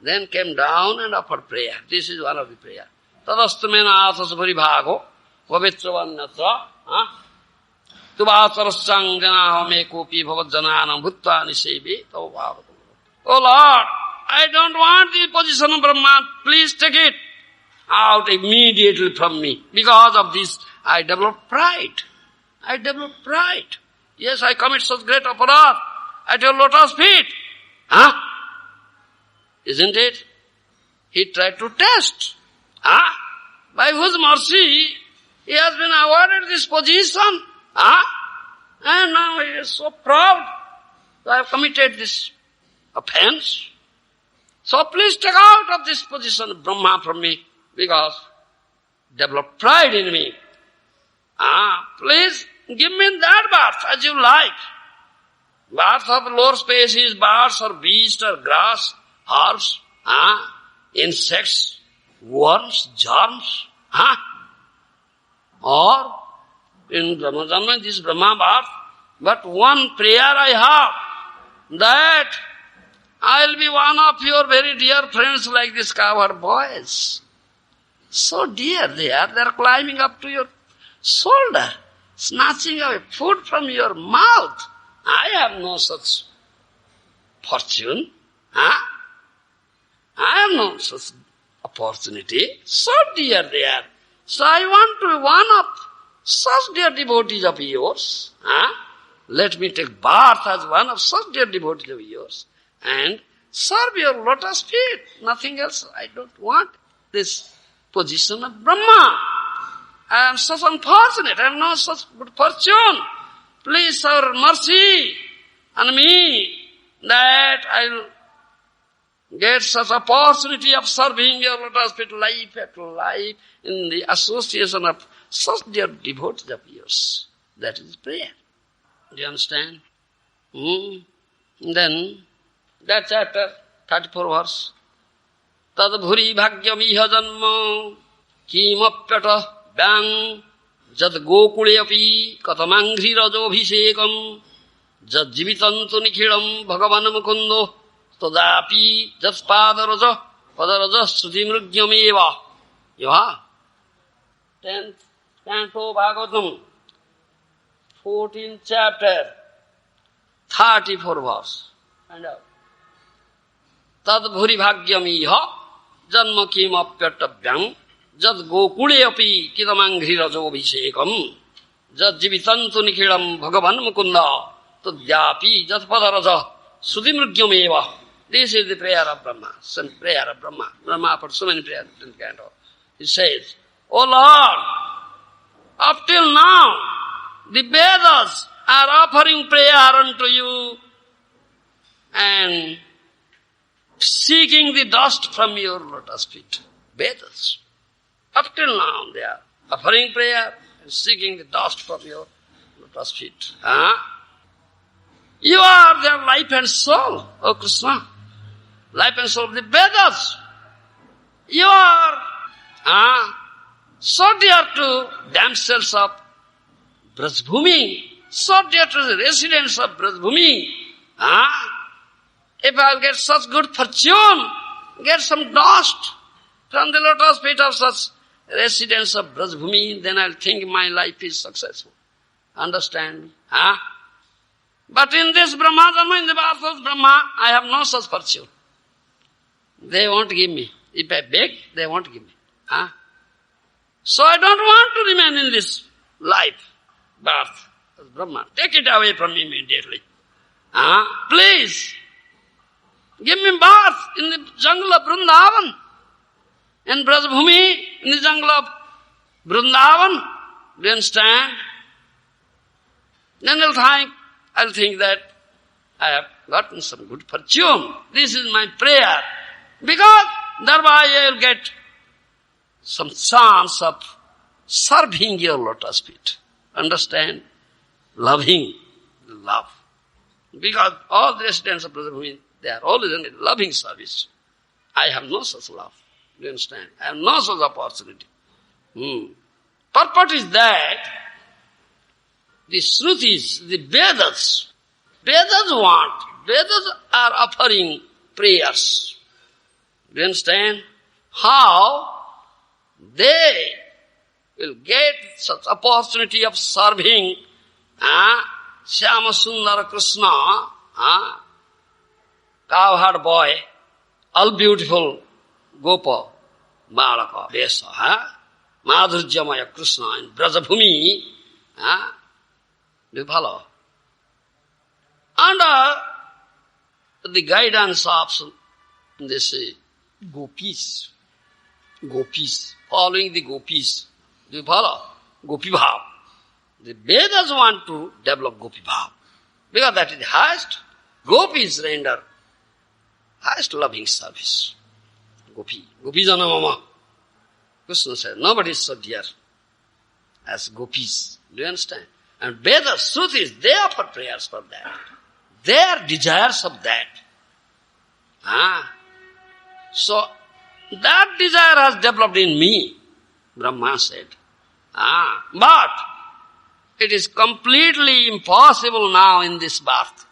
[SPEAKER 1] Then came down and offered prayer. This is one of the prayer. Tadastu me nathasa bhuri bhago pavitravannatra tuvatarasang janaho me kopi bhavajjananam bhuttvani sevi tava bhavatam. Oh Lord, I don't want the position of Brahma. Please take it out immediately from me. Because of this, I develop pride. Yes, I commit such great aparadh at your lotus feet. Isn't it? He tried to test. By whose mercy he has been awarded this position. And now he is so proud that I have committed this offense. So please take out of this position of Brahma from me, because develop pride in me. Please give me that birth as you like. Birth of lower species, birds or beasts or grass, herbs, insects, worms, germs, or in Brahma Janma, this Brahma birth. But one prayer I have, that I'll be one of your very dear friends like these cowherd boys. So dear they are climbing up to your shoulder, snatching away food from your mouth. I have no such fortune. I have no such opportunity. So dear they are. So I want to be one of such dear devotees of yours. Let me take birth as one of such dear devotees of yours and serve your lotus feet. Nothing else. I don't want this position of Brahma. I am such unfortunate. I have no such good fortune. Please show mercy on me that I will get such opportunity of serving your lotus feet life after life in the association of such dear devotees of yours. That is prayer. Do you understand? Then, that chapter, 34 verse. Tad bhuri bhagyam iha janma kimapyata bang jad gokule api katamangri rajobhisekam jad jivitantu nikhilam bhagavan mukundo tadapi jad padaraja shruti mrugyam eva. Yaha. 10th canto Bhagavatam, 14th chapter, 34 verse. Find out. Tad bhuri bhagyam iha janma kimapyatavyam jad gokule api kidamangri rajobhisekam jad jivitantu nikhilam bhagavan mukunda tadyapi jad padaraja shruti mrugyam eva. This is the prayer of Brahma. Some prayer of Brahma. Brahma for so many prayers in the canto. He says, O Lord, up till now, the Vedas are offering prayer unto you and seeking the dust from your lotus feet. Vedas. Up till now, they are offering prayer and seeking the dust from your lotus feet. You are their life and soul, O Kṛṣṇa. Life and soul of the Vedas. You are so dear to damsels of Brajbhumi, so dear to the residents of Brajbhumi. If I'll get such good fortune, get some dust from the lotus feet of such residents of Brajbhumi, then I'll think my life is successful. Understand? But in this Brahma Dhamma, in the birth of Brahma, I have no such fortune. They won't give me. If I beg, they won't give me. So I don't want to remain in this life, birth as Brahma. Take it away from me immediately. Please, give me birth in the jungle of Vrindavan. In Brajbhumi, in the jungle of Vrindavan. Do you understand? Then I'll think that I have gotten some good fortune. This is my prayer. Because thereby I will get some chance of serving your lotus feet. Understand? Loving. Love. Because all the residents of Brajabhumi, they are always in loving service. I have no such love. Do you understand? I have no such opportunity. Purport is that the Shrutis, the Vedas are offering prayers. Do you understand? How they will get such opportunity of serving Śyāmasundara Kṛṣṇa, cowherd boy, all beautiful Gopa, Balaka, Desa, Madhurjamaya Kṛṣṇa in Brajabhumi. Do you follow? Under the guidance of this gopis, following the gopis. Do you follow? Gopi bhav. The Vedas want to develop gopi bhav. Because that is the highest. Gopis render highest loving service. Gopi. Gopi jana mama. Kṛṣṇa said, nobody is so dear as gopis. Do you understand? And Vedas, Shrutis, they offer prayers for that. They are desires of that. So, that desire has developed in me, Brahma said. But it is completely impossible now in this birth.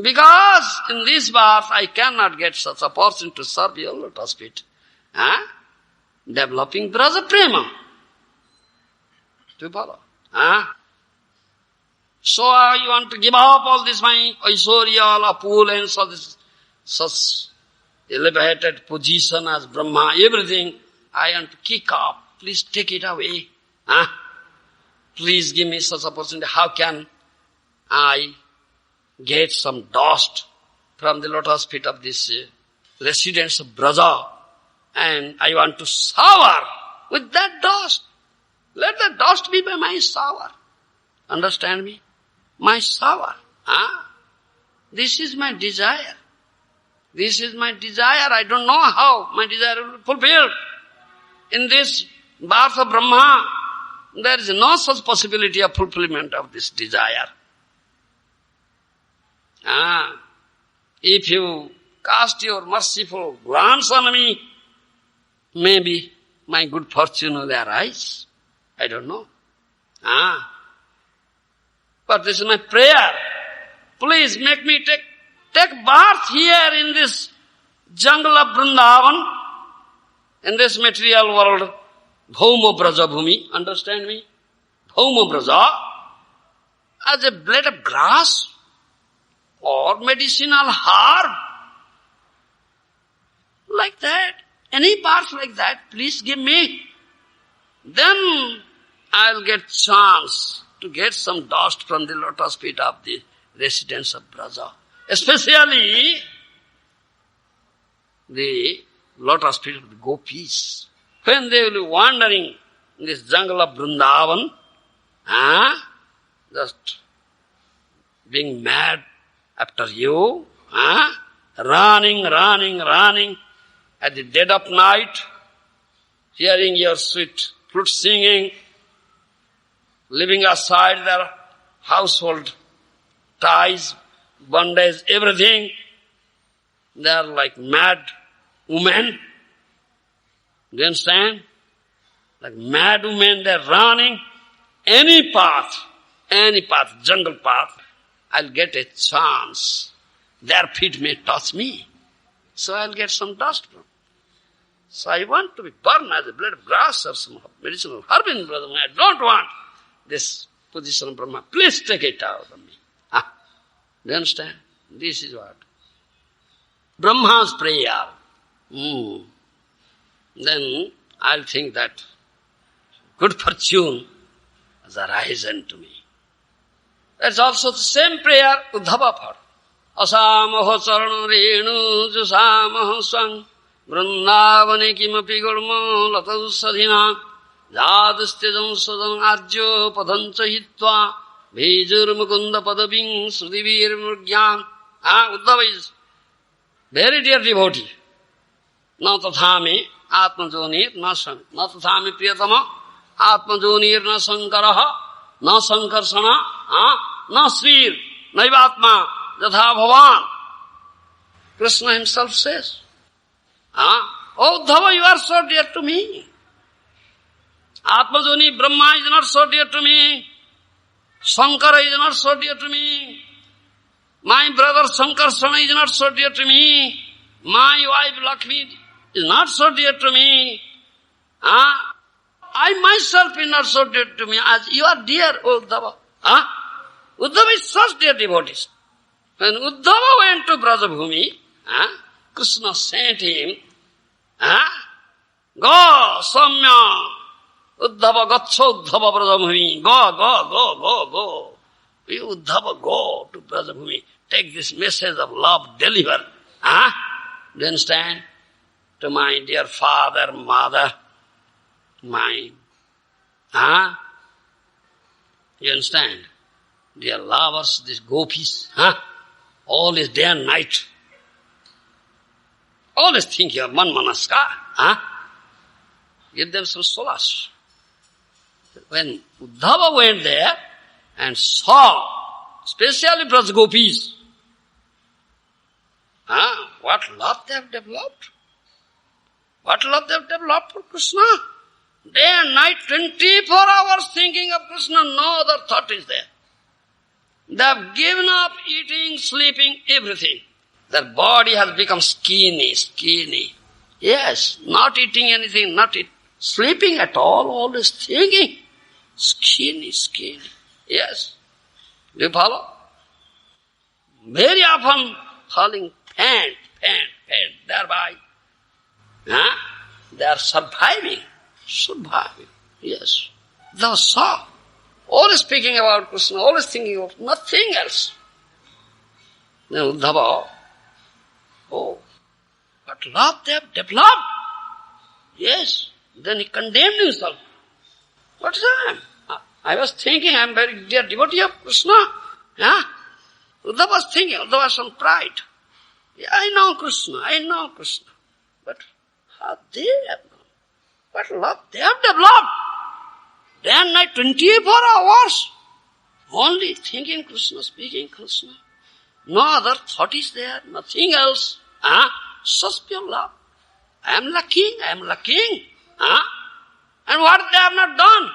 [SPEAKER 1] Because in this birth I cannot get such opportunity to serve your lotus feet. Developing Braja Prema. Do you follow? So you want to give up all this my Aishwarya, all opulence, all this such elevated position as Brahma, everything, I want to kick off. Please take it away. Please give me such opportunity. How can I get some dust from the lotus feet of this residents of Braja, and I want to shower with that dust. Let the dust be my shower. Understand me? My shower. This is my desire. This is my desire. I don't know how my desire will be fulfilled. In this birth of Brahma, there is no such possibility of fulfillment of this desire. If you cast your merciful glance on me, maybe my good fortune will arise. I don't know. But this is my prayer. Please make me take birth here in this jungle of Vrindavan, in this material world, Bhauma Braja Bhumi, understand me? Bhauma Braja, as a blade of grass or medicinal herb, like that, any birth like that, please give me. Then I'll get chance to get some dust from the lotus feet of the residents of Braja. Especially the lotus feet of the gopis. When they will be wandering in this jungle of Vrindavan, just being mad after you, running at the dead of night, hearing your sweet flute singing, leaving aside their household ties, bondage, everything. They are like mad women. Do you understand? Like mad women, they are running any path, jungle path. I'll get a chance. Their feet may touch me. So I'll get some dust from. So I want to be burned as a blade of grass or some medicinal herb in Brahma. I don't want this position of Brahma. Please take it out of me. Do you understand? This is what? Brahma's prayer. Then I'll think that good fortune has arisen to me. That's also the same prayer Uddhava for. Asamaho charana renu jusamaho swang vrindavane kimapi gurma latau sadhina jadastejam sadam arjo padancha hitva bhejur mukunda padabing sudivir murgyam. Uddhava is very dear devotee. Na tathame atmajonir na sang. Na tathame priyatama atmajonir na sankaraha na sankarsana na srir naivatma Yatha Bhavan. Krishna himself says, Oh Uddhava, you are so dear to me. Atmajoni Brahma is not so dear to me. Sankara is not so dear to me. My brother Sankarsana is not so dear to me. My wife Lakshmi is not so dear to me. I myself is not so dear to me as you are dear, O Uddhava. Uddhava is such dear devotees. When Uddhava went to Brajabhumi, Kṛṣṇa sent him, Go, Samya, Uddhava, Gatsa Uddhava Brajabhumi, go. You Uddhava, go to Brajabhumi, take this message of love, deliver. Do you understand? To my dear father, mother, mine. You understand? Dear lovers, these gopis, always day and night. Always thinking of Manmanaska. Give them some solace. When Uddhava went there and saw, especially Braj gopis, what love they have developed. What love they have developed for Kṛṣṇa. Day and night, 24 hours thinking of Kṛṣṇa, no other thought is there. They have given up eating, sleeping, everything. Their body has become skinny. Yes, not eating anything, not sleeping at all, always thinking. Skinny. Yes. Do you follow? Very often falling pant. Thereby, they are surviving. Yes. Dāsa. Always speaking about Kṛṣṇa, always thinking of nothing else. Then Uddhava Oh, but love they have developed. Yes, then he condemned himself. What is that? I was thinking I am very dear devotee of Kṛṣṇa. Yeah? Uddhava was thinking, Uddhava was some pride. Yeah, I know Kṛṣṇa. But how they have known? What love they have developed? Day and night, 24 hours. Only thinking Kṛṣṇa, speaking Kṛṣṇa. No other thought is there, nothing else. Such pure love. I am lacking. And what they have not done?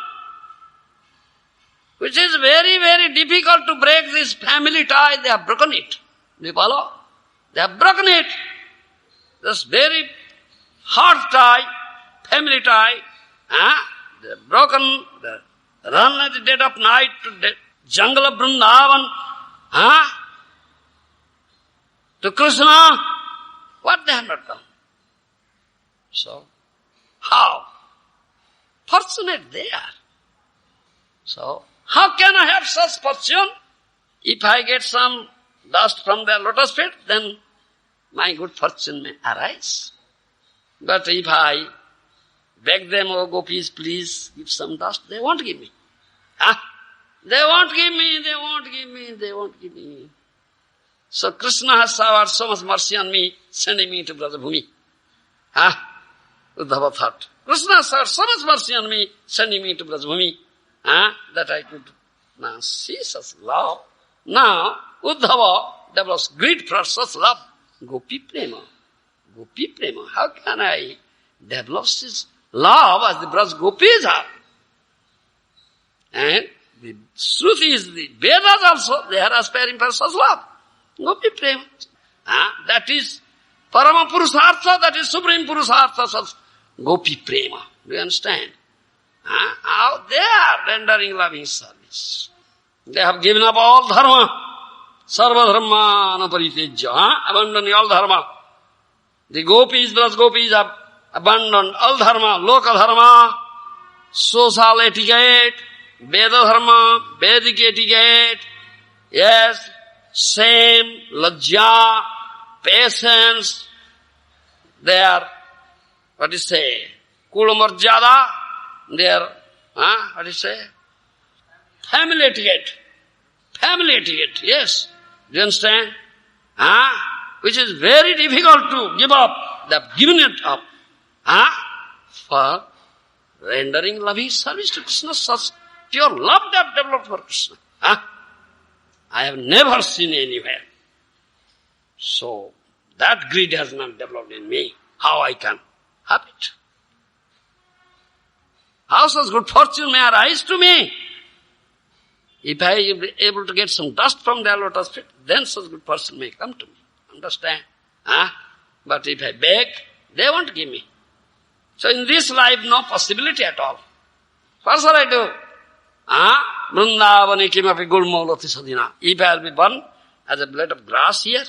[SPEAKER 1] Which is very, very difficult to break this family tie, they have broken it. Do you follow? They have broken it. This very hard tie, family tie, they have broken, they run at the dead of night to the jungle of Vrindavan, to Kṛṣṇa. What they have not done? So, how? Fortunate they are. So, how can I have such fortune? If I get some dust from their lotus feet, then my good fortune may arise. But if I beg them, oh gopis, please give some dust, they won't give me. They won't give me. So Kṛṣṇa has showered so much mercy on me, sending me to Brajabhumi. Uddhava thought, Kṛṣṇa has showered so much mercy on me, sending me to Brajabhumi, that I could now see such love. Now Uddhava develops greed for such love. Gopi Prema. How can I develop this love as the Braj Gopis are? And the Shruti is the Vedas also, they are aspiring for such love. Gopi Prema. That is Parama Purusartha, that is Supreme Purusartha, such Gopi Prema. Do you understand? How they are rendering loving service. They have given up all dharma. Sarva dharma naparitejya. Abandoning all dharma. The gopis, Braj gopis have abandoned all dharma, local dharma, social etiquette, Veda dharma, Vedic etiquette, yes, shame, lajja, patience. They are, what do you say, kula marjada, they are, what do you say, family etiquette, yes, do you understand? Which is very difficult to give up. They have given it up. For rendering loving service to Kṛṣṇa, such pure love they have developed for Kṛṣṇa. I have never seen anywhere. So, that greed has not developed in me. How I can have it? How such good fortune may arise to me? If I am able to get some dust from their lotus feet, then such good fortune may come to me. Understand? But if I beg, they won't give me. So in this life, no possibility at all. What shall I do? Vrindavani kimapi gulmolati sadhina. If I will be born as a blade of grass here,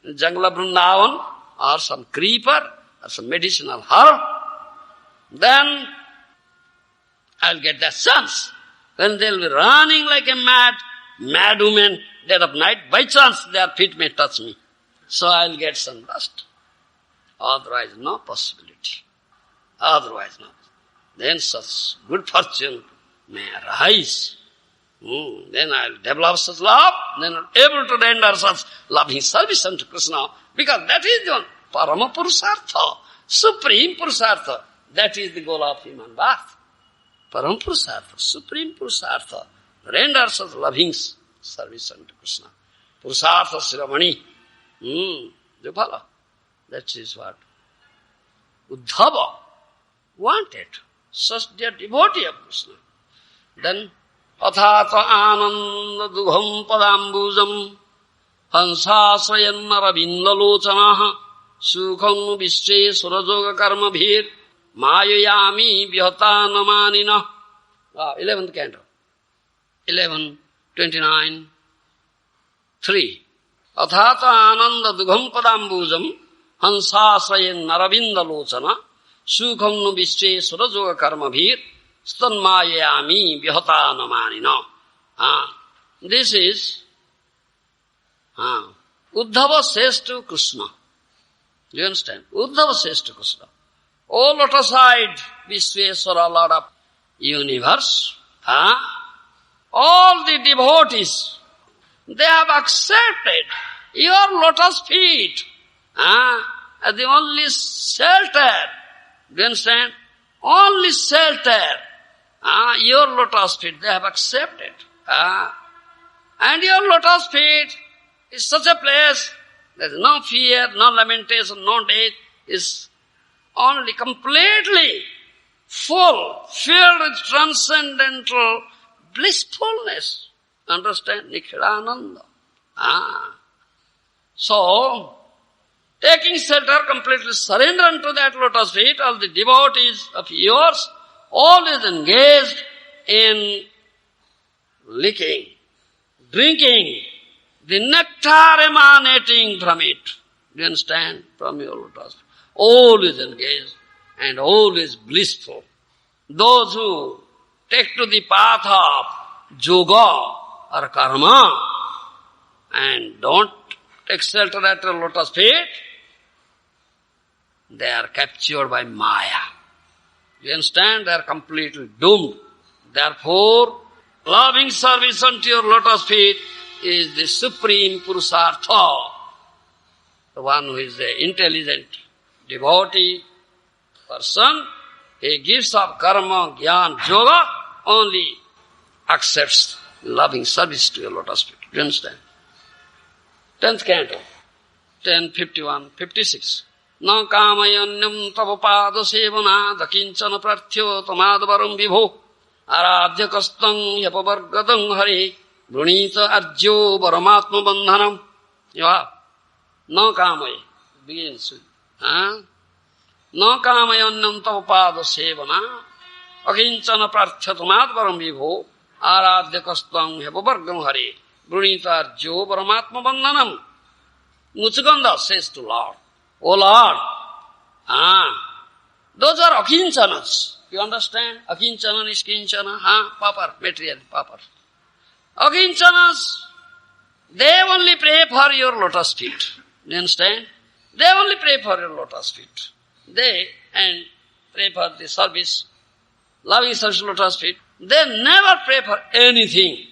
[SPEAKER 1] in the jungle of Vrindavan, or some creeper, or some medicinal herb, then I will get that chance. When they will be running like a mad woman, dead of night, by chance their feet may touch me. So I will get some dust. Otherwise, no possibility. Then such good fortune may arise. Then I will develop such love, then I will be able to render such loving service unto Kṛṣṇa, because that is the one, Parama Purusartha, Supreme Purusartha. That is the goal of human birth. Parama Purusartha, Supreme Purusartha, render such loving service unto Kṛṣṇa. Purusartha śravaṇam. Do you follow? That is what Uddhava wanted. Such dear devotee of Kṛṣṇa. Then, athāta ānanda dugham padambūjam hansāsvayanna ravindalochanaha sukham vische surajoga karma bhir māyayāmi vihātānamanina. 11th canto. 11:29, 3. Athāta ānanda dugham padambūjam hansāsvayanna ravindalochana sukham nu vische surajoga karma bhir māyayāmi vihātānamanina. This is Uddhava says to Kṛṣṇa. Do you understand? Uddhava says to Kṛṣṇa, O lotus-eyed Vishveswara, Lord of universe, all the devotees, they have accepted your lotus feet as the only shelter. Do you understand? Only shelter. Your lotus feet, they have accepted. And your lotus feet is such a place, there is no fear, no lamentation, no death, is only completely full, filled with transcendental blissfulness. Understand? Nikhilananda. So, taking shelter, completely surrender unto that lotus feet, all the devotees of yours, always engaged in licking, drinking the nectar emanating from it. Do you understand? From your lotus. Always engaged and always blissful. Those who take to the path of yoga or karma and don't take shelter at your lotus feet, they are captured by māyā. You understand? They are completely doomed. Therefore, loving service unto your lotus feet is the supreme purusartha. The one who is the intelligent devotee person, he gives up karma, jnana, yoga, only accepts loving service to your lotus feet. Do you understand? 10th canto, 10:51, 56. Na kamayanyam tava pada sevana dakinchana prathyo tamadvaram vibho aradhya kastam yapavargadam hari brunita arjyo paramatma bandhanam. Na kamay begins with Na kamayanyam tava pada sevana akinchana prathyo tamadvaram vibho aradhya kastam yapavargadam hari brunita arjyo paramatma bandhanam. Muchukanda says to Lord, O Lord, those are akinchanas. You understand? Akinchana, niskinchana, pauper, material, pauper. Akinchanas, they only pray for your lotus feet. You understand? They only pray for your lotus feet. They and pray for the service, loving such lotus feet. They never pray for anything.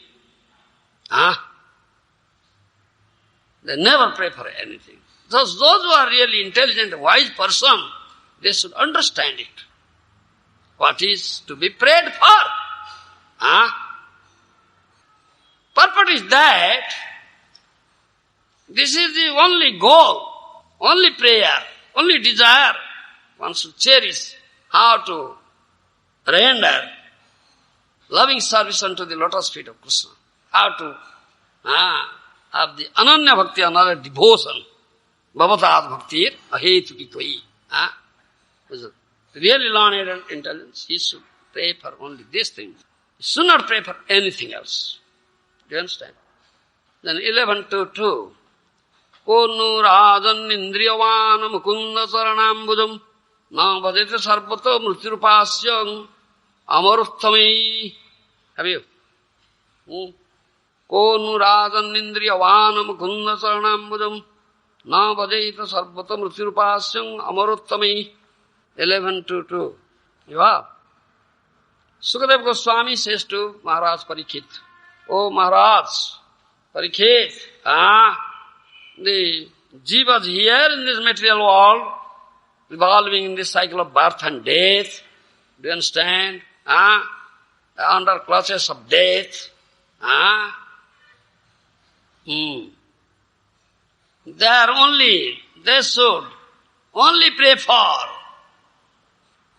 [SPEAKER 1] They never pray for anything. Those who are really intelligent, wise person, they should understand it. What is to be prayed for? Purport is that this is the only goal, only prayer, only desire. One should cherish how to render loving service unto the lotus feet of Kṛṣṇa. How to have the ananya bhakti, another devotion. Bhavatad bhaktir ahetuki tvai. Really learned and intelligent, he should pray for only this thing. He should not pray for anything else. Do you understand? Then 11:2. Konu rajan indriyavan mukunda saranambudam na vadeta sarvata mrityurupasyam amaruttamai. Have you? Konu rajan indriyavan mukunda saranambudam na vadeta sarvata mrityurupasyam amaruttamai. 11:2. You are. Sukadeva Goswami says to Maharaj Parikshit, O Maharaj Parikshit, the Jīva is here in this material world, revolving in this cycle of birth and death. Do you understand? Under clutches of death. They should only pray for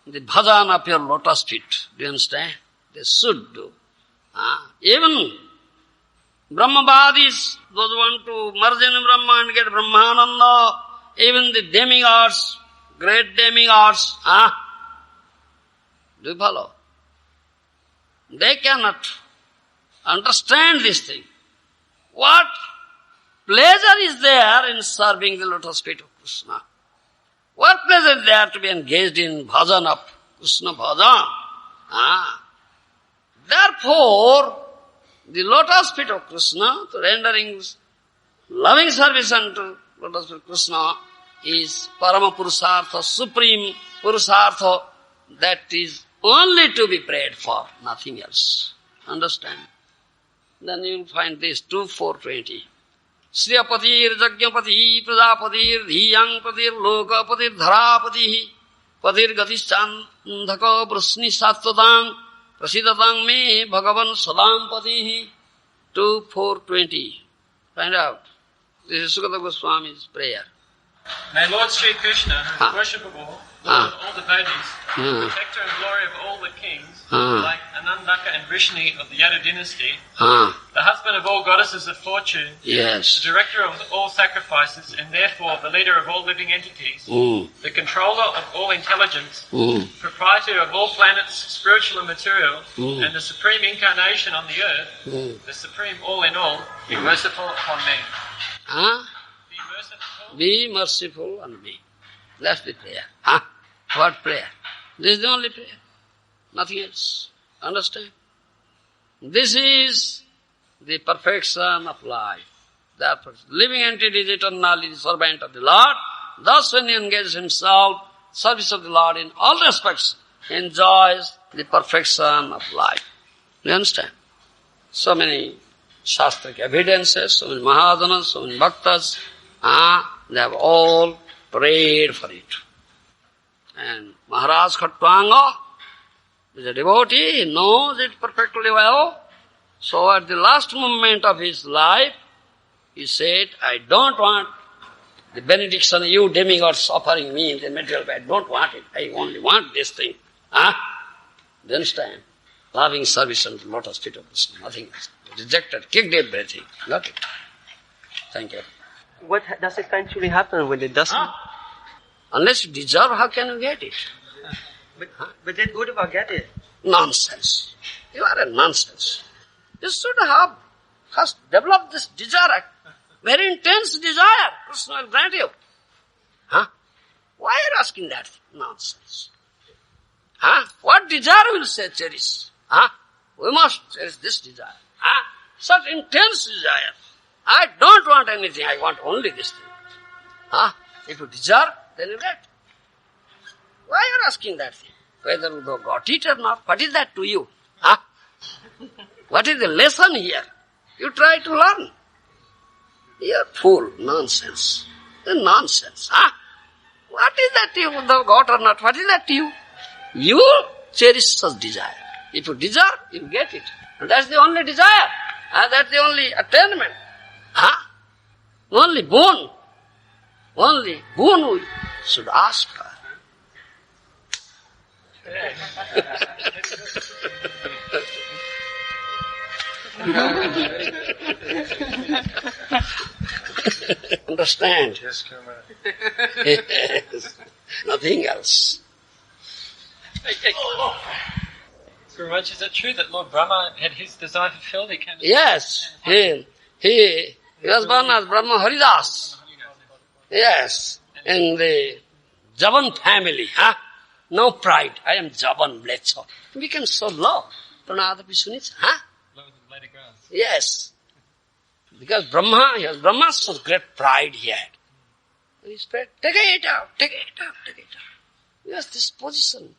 [SPEAKER 1] the bhajan of your lotus feet. Do you understand? They should do. Even Brahmavadis, those who want to merge in Brahma and get Brahmananda, even the demigods, great demigods, do you follow? They cannot understand this thing. What pleasure is there in serving the lotus feet of Kṛṣṇa? What pleasure is there to be engaged in bhajan of Kṛṣṇa bhajan? Therefore, the lotus feet of Kṛṣṇa, to rendering loving service unto lotus feet of Kṛṣṇa, is Parama Purusartha, supreme Purusartha, that is only to be prayed for, nothing else. Understand? Then you will find this 2-4-20. Sriyapatir Jagyapati Prajapatir Dhiyang Patir Lokapatir Dharapati Patir Gatischandhaka Prasni Sattvatang Prasidatang Me Bhagavan Sadam Patihi 2-4-20. Find out. This is Sukata Goswami's prayer.
[SPEAKER 2] May Lord Sri Krishna, who is worshipable, Lord of all devotees, protector and glory of all the kings, like Anandaka and Vrishni of the Yadu dynasty, the husband of all goddesses of fortune, the director of all sacrifices, and therefore the leader of all living entities, the controller of all intelligence, proprietor of all planets, spiritual and material, and the supreme incarnation on the earth, the supreme all in all, be merciful upon me.
[SPEAKER 1] Be merciful on me. That's the prayer. What prayer? This is the only prayer. Nothing else. Understand? This is the perfection of life. Therefore, living entity is eternally the servant of the Lord. Thus, when he engages himself, service of the Lord in all respects, he enjoys the perfection of life. You understand? So many shastric evidences, so many Mahajanas, so many Bhaktas, they have all prayed for it. And Maharaj Kṛṣṇa is a devotee, he knows it perfectly well. So at the last moment of his life, he said, I don't want the benediction you demigods offering me in the material way. I don't want it. I only want this thing. Do you understand? Loving service and lotus feet of Krishna, nothing else. Rejected, kicked everything. Got it. Thank you.
[SPEAKER 3] What does eventually happen when it doesn't?
[SPEAKER 1] Unless you deserve, how can you get it?
[SPEAKER 3] But then Uddhava get it.
[SPEAKER 1] Nonsense. You are a nonsense. You should have first developed this desire, very intense desire. Krishna will grant you. Why are you asking that nonsense? What desire will say cherish? We must cherish this desire. Such intense desire. I don't want anything, I want only this thing. If you desire, then you get. Why are you asking that thing? Whether you got it or not, what is that to you? What is the lesson here? You try to learn. You are fool, nonsense. Nonsense. What is that to you, whether you got or not? What is that to you? You cherish such desire. If you desire, you get it. And that's the only desire. That's the only attainment. Only boon we should ask for. Understand?
[SPEAKER 2] Yes, Kumar.
[SPEAKER 1] Yes. Nothing else.
[SPEAKER 2] Gurumaj, is it true that Lord Brahma had his desire fulfilled?
[SPEAKER 1] Yes, he was born as Brahma Haridas. Yes, in the Javan family. No pride. I am Javan, Blecho. We can so low. Pranadapi Sunitsa.
[SPEAKER 2] Lower than blade of grass.
[SPEAKER 1] Yes. Because Brahma's such great pride he had. He said, take it out. Yes, this position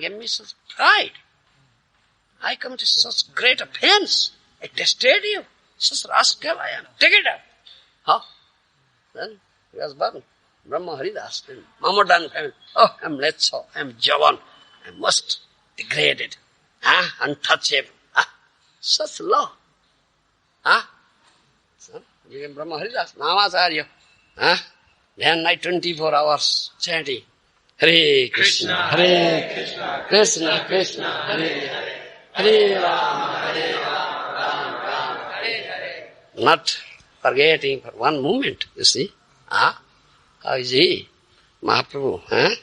[SPEAKER 1] gave me such pride. I come to such great offense. I tested you. Such rascal I am. Take it out. Then he was born. Brahma Haridas. Mahmudan family. Oh, I am Lecho. I am Javan. I must degraded. Untouchable. Such law. So, you became Brahma Haridas. Namasarya. Then night 24 hours chanting. Hare Krishna, Hare Krishna, Krishna Krishna, Hare Hare, Hare Rama, Hare Rama, Rama Rama, Hare Hare. Not forgetting for one moment, you see. How is he? Mahaprabhu,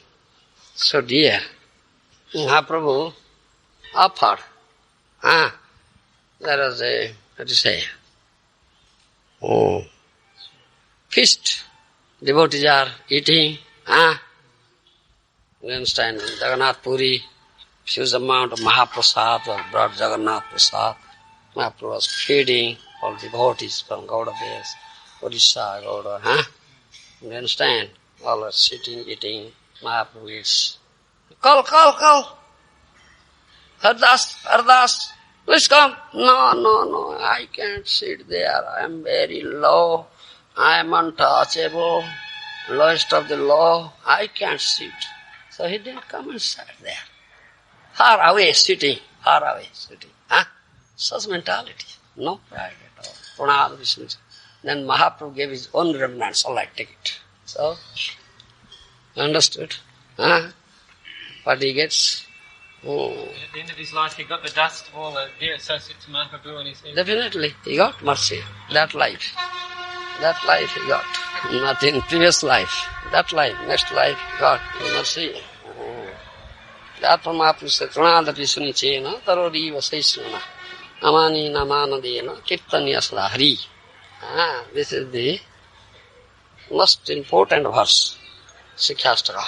[SPEAKER 1] so dear. Mahaprabhu offered. There was a, what to say, feast. Devotees are eating. You understand? Jagannath Puri, huge amount of Mahaprasad was brought Jagannath Prasad. Mahaprabhu was feeding all devotees from Gauda base, Odisha, Gauda. You understand? always sitting, eating. Mahaprabhu eats. Call. Hardas, please come. No, I can't sit there. I am very low. I am untouchable. Lowest of the low. I can't sit. So he didn't come and sat there. Far away sitting. Huh? Such mentality. No pride at all. Pranad Vishnu. Then Mahaprabhu gave his own remnants. All right, take it. So, understood? Huh? What he gets?
[SPEAKER 2] At the end of his life, he got the dust of all the dear associates of Mahaprabhu and his...
[SPEAKER 1] Definitely, he got mercy. That life he got. Not in previous life. That life, next life, he got mercy. That from Mahaprabhu said, Pranadapi sunichena, taroriva saisuna, amani namanadena, kirtanyasla hari. This is the most important verse, Śyāmasundara.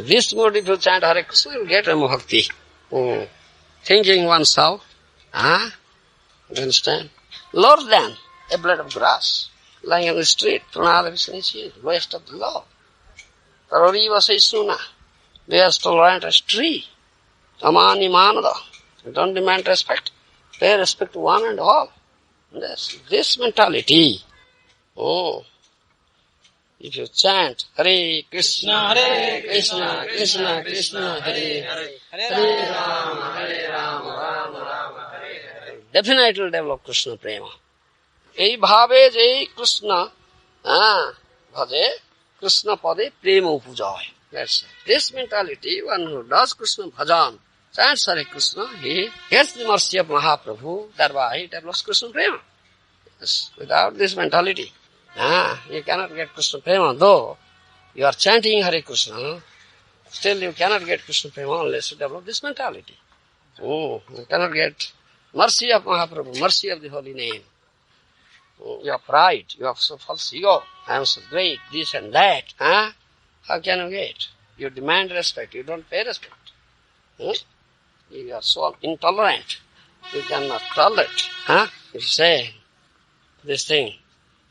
[SPEAKER 1] This mode, if you chant Hare Krishna, you will get a bhakti. Thinking oneself, you understand? Lower than a blade of grass, lying on the street, lowest of the low. Taroriva saisuna, they are tolerant as tree. Amani manada, don't demand respect. Pay respect to one and all. This mentality. If you chant Hare Krishna, Krishna Krishna, Hare Hare, Hare Rama, Rama, Hare. Definitely will develop Krishna Prema. Ei bhave jai Krishna, bhaje Krishna pade prema upujay. That's it. This mentality, one who does Krishna bhajan, chants Hare Krishna, he gets the mercy of Mahaprabhu, thereby he develops Krishna Prema. Yes. Without this mentality, you cannot get Krishna Prema. Though you are chanting Hare Krishna, still you cannot get Krishna Prema unless you develop this mentality. You cannot get mercy of Mahaprabhu, mercy of the holy name. You have pride, you have so false ego. I am so great, this and that. How can you get? You demand respect, you don't pay respect. You are so intolerant, you cannot tolerate. You say this thing,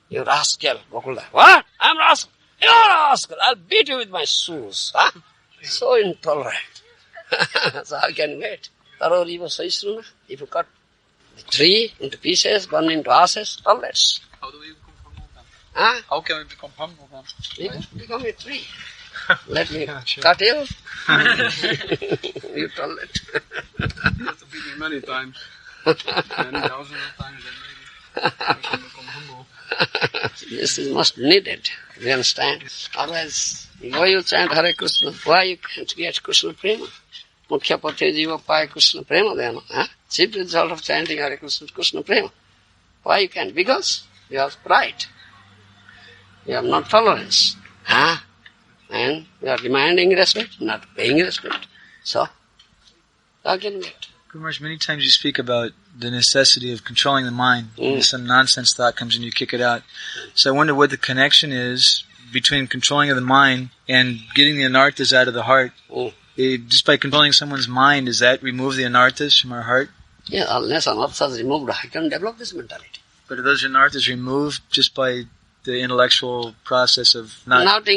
[SPEAKER 1] you rascal, Gokula. What? I'm rascal. You're a rascal. I'll beat you with my shoes. So intolerant. So how can you get? If you cut the tree into pieces, burn into ashes, tolerance.
[SPEAKER 4] How do we become humble? How can we become humble then?
[SPEAKER 1] We become a tree. Let me cut you. You tolerate.
[SPEAKER 4] You have to beat me many times. Many thousands of times then maybe. We can become humble.
[SPEAKER 1] This is most needed. You understand? Otherwise, why you chant Hare Krishna? Why you can't get Krishna Prema? Mukhya pathe Jīva paya Krishna Prema then. Chief result of chanting Hare Krishna is Krishna Prema. Why you can't? Because you have pride. You have not tolerance. And you are demanding respect, not paying respect. So, how can you get?
[SPEAKER 5] Guru Maharaj, many times you speak about the necessity of controlling the mind. When some nonsense thought comes in, you kick it out. So I wonder what the connection is between controlling of the mind and getting the anarthas out of the heart. Just by controlling someone's mind, does that remove the anarthas from our heart?
[SPEAKER 1] Yeah, unless anarthas is removed, I can develop this mentality.
[SPEAKER 5] But are those anarthas removed just by the intellectual process of
[SPEAKER 1] not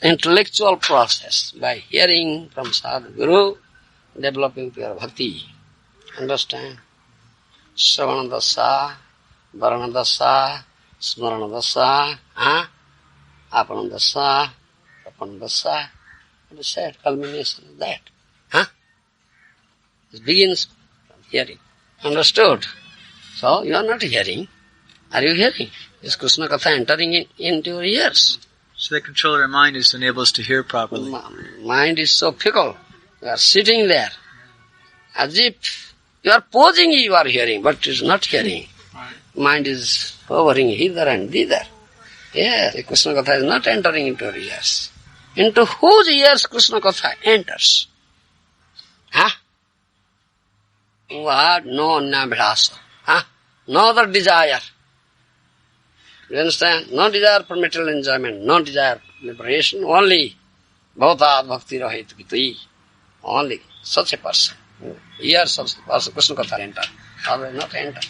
[SPEAKER 1] intellectual process, by hearing from Sadhu Guru, developing pure bhakti. Understand? Śravaṇam dāsa, varana dāsa, smarana dāsa, apana dāsa, tapana dāsa. What is said? Culmination of that. It begins from hearing. Understood? So, you are not hearing. Are you hearing? Is Krishna Katha entering into your ears?
[SPEAKER 5] So that control of our mind is to enable us to hear properly.
[SPEAKER 1] Mind is so fickle. You are sitting there as if you are posing you are hearing, but it is not hearing. Mind is hovering hither and thither. Yes, Krishna Katha is not entering into your ears. Into whose ears Krishna Katha enters? What? No nabhidasa. No other desire. You understand? No desire for material enjoyment, no desire for liberation, only bhavata bhakti rahit giti. Only such a person. Ears of the person Krishna Katha enter. Otherwise not enter.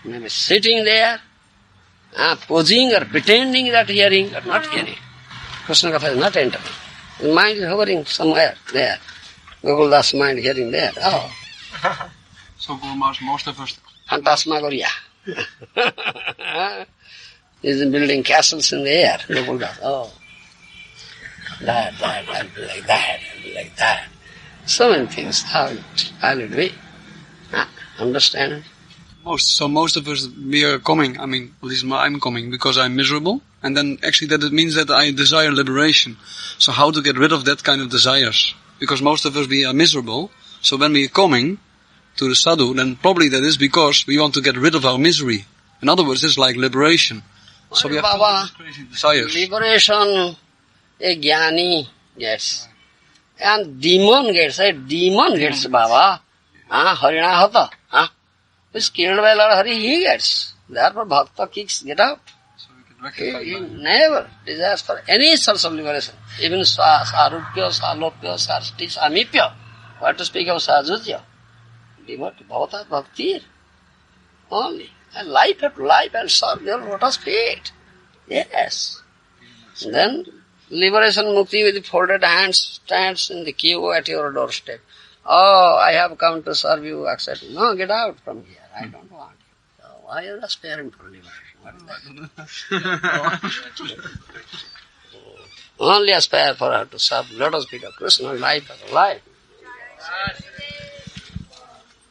[SPEAKER 1] Maybe sitting there, posing or pretending that hearing, but not hearing. Krishna Katha is not entering. The mind is hovering somewhere there. Gokul mind hearing there. Oh.
[SPEAKER 4] So for most of us...
[SPEAKER 1] Phantasmagoria. He's building castles in the air. Gokul oh. That, I'll be like that, I'll be like that. So many things. How will it be? Understand?
[SPEAKER 4] Most of us, we are coming, at least I'm coming because I'm miserable. And then actually that it means that I desire liberation. So how to get rid of that kind of desires? Because most of us, we are miserable. So when we are coming to the sadhu, then probably that is because we want to get rid of our misery. In other words, it's like liberation. So we have crazy desires.
[SPEAKER 1] Liberation, a jnani gets. And demon gets, Baba. Harina hata. Who's killed by Lord Hari, he gets. Therefore Bhakta kicks, get out. He never desires for any source of liberation. Even sarupya, salopya, sarsti, samipya. What to speak of sajutya? Devotee, bhavata, bhakti. Only. And life after life and serve your lotus feet. Yes. Then liberation mukti with folded hands stands in the queue at your doorstep. Oh, I have come to serve you, accept. No, get out from here. I don't want you. So why are you aspiring for liberation? Only aspire for her to serve lotus feet of Krishna life after life.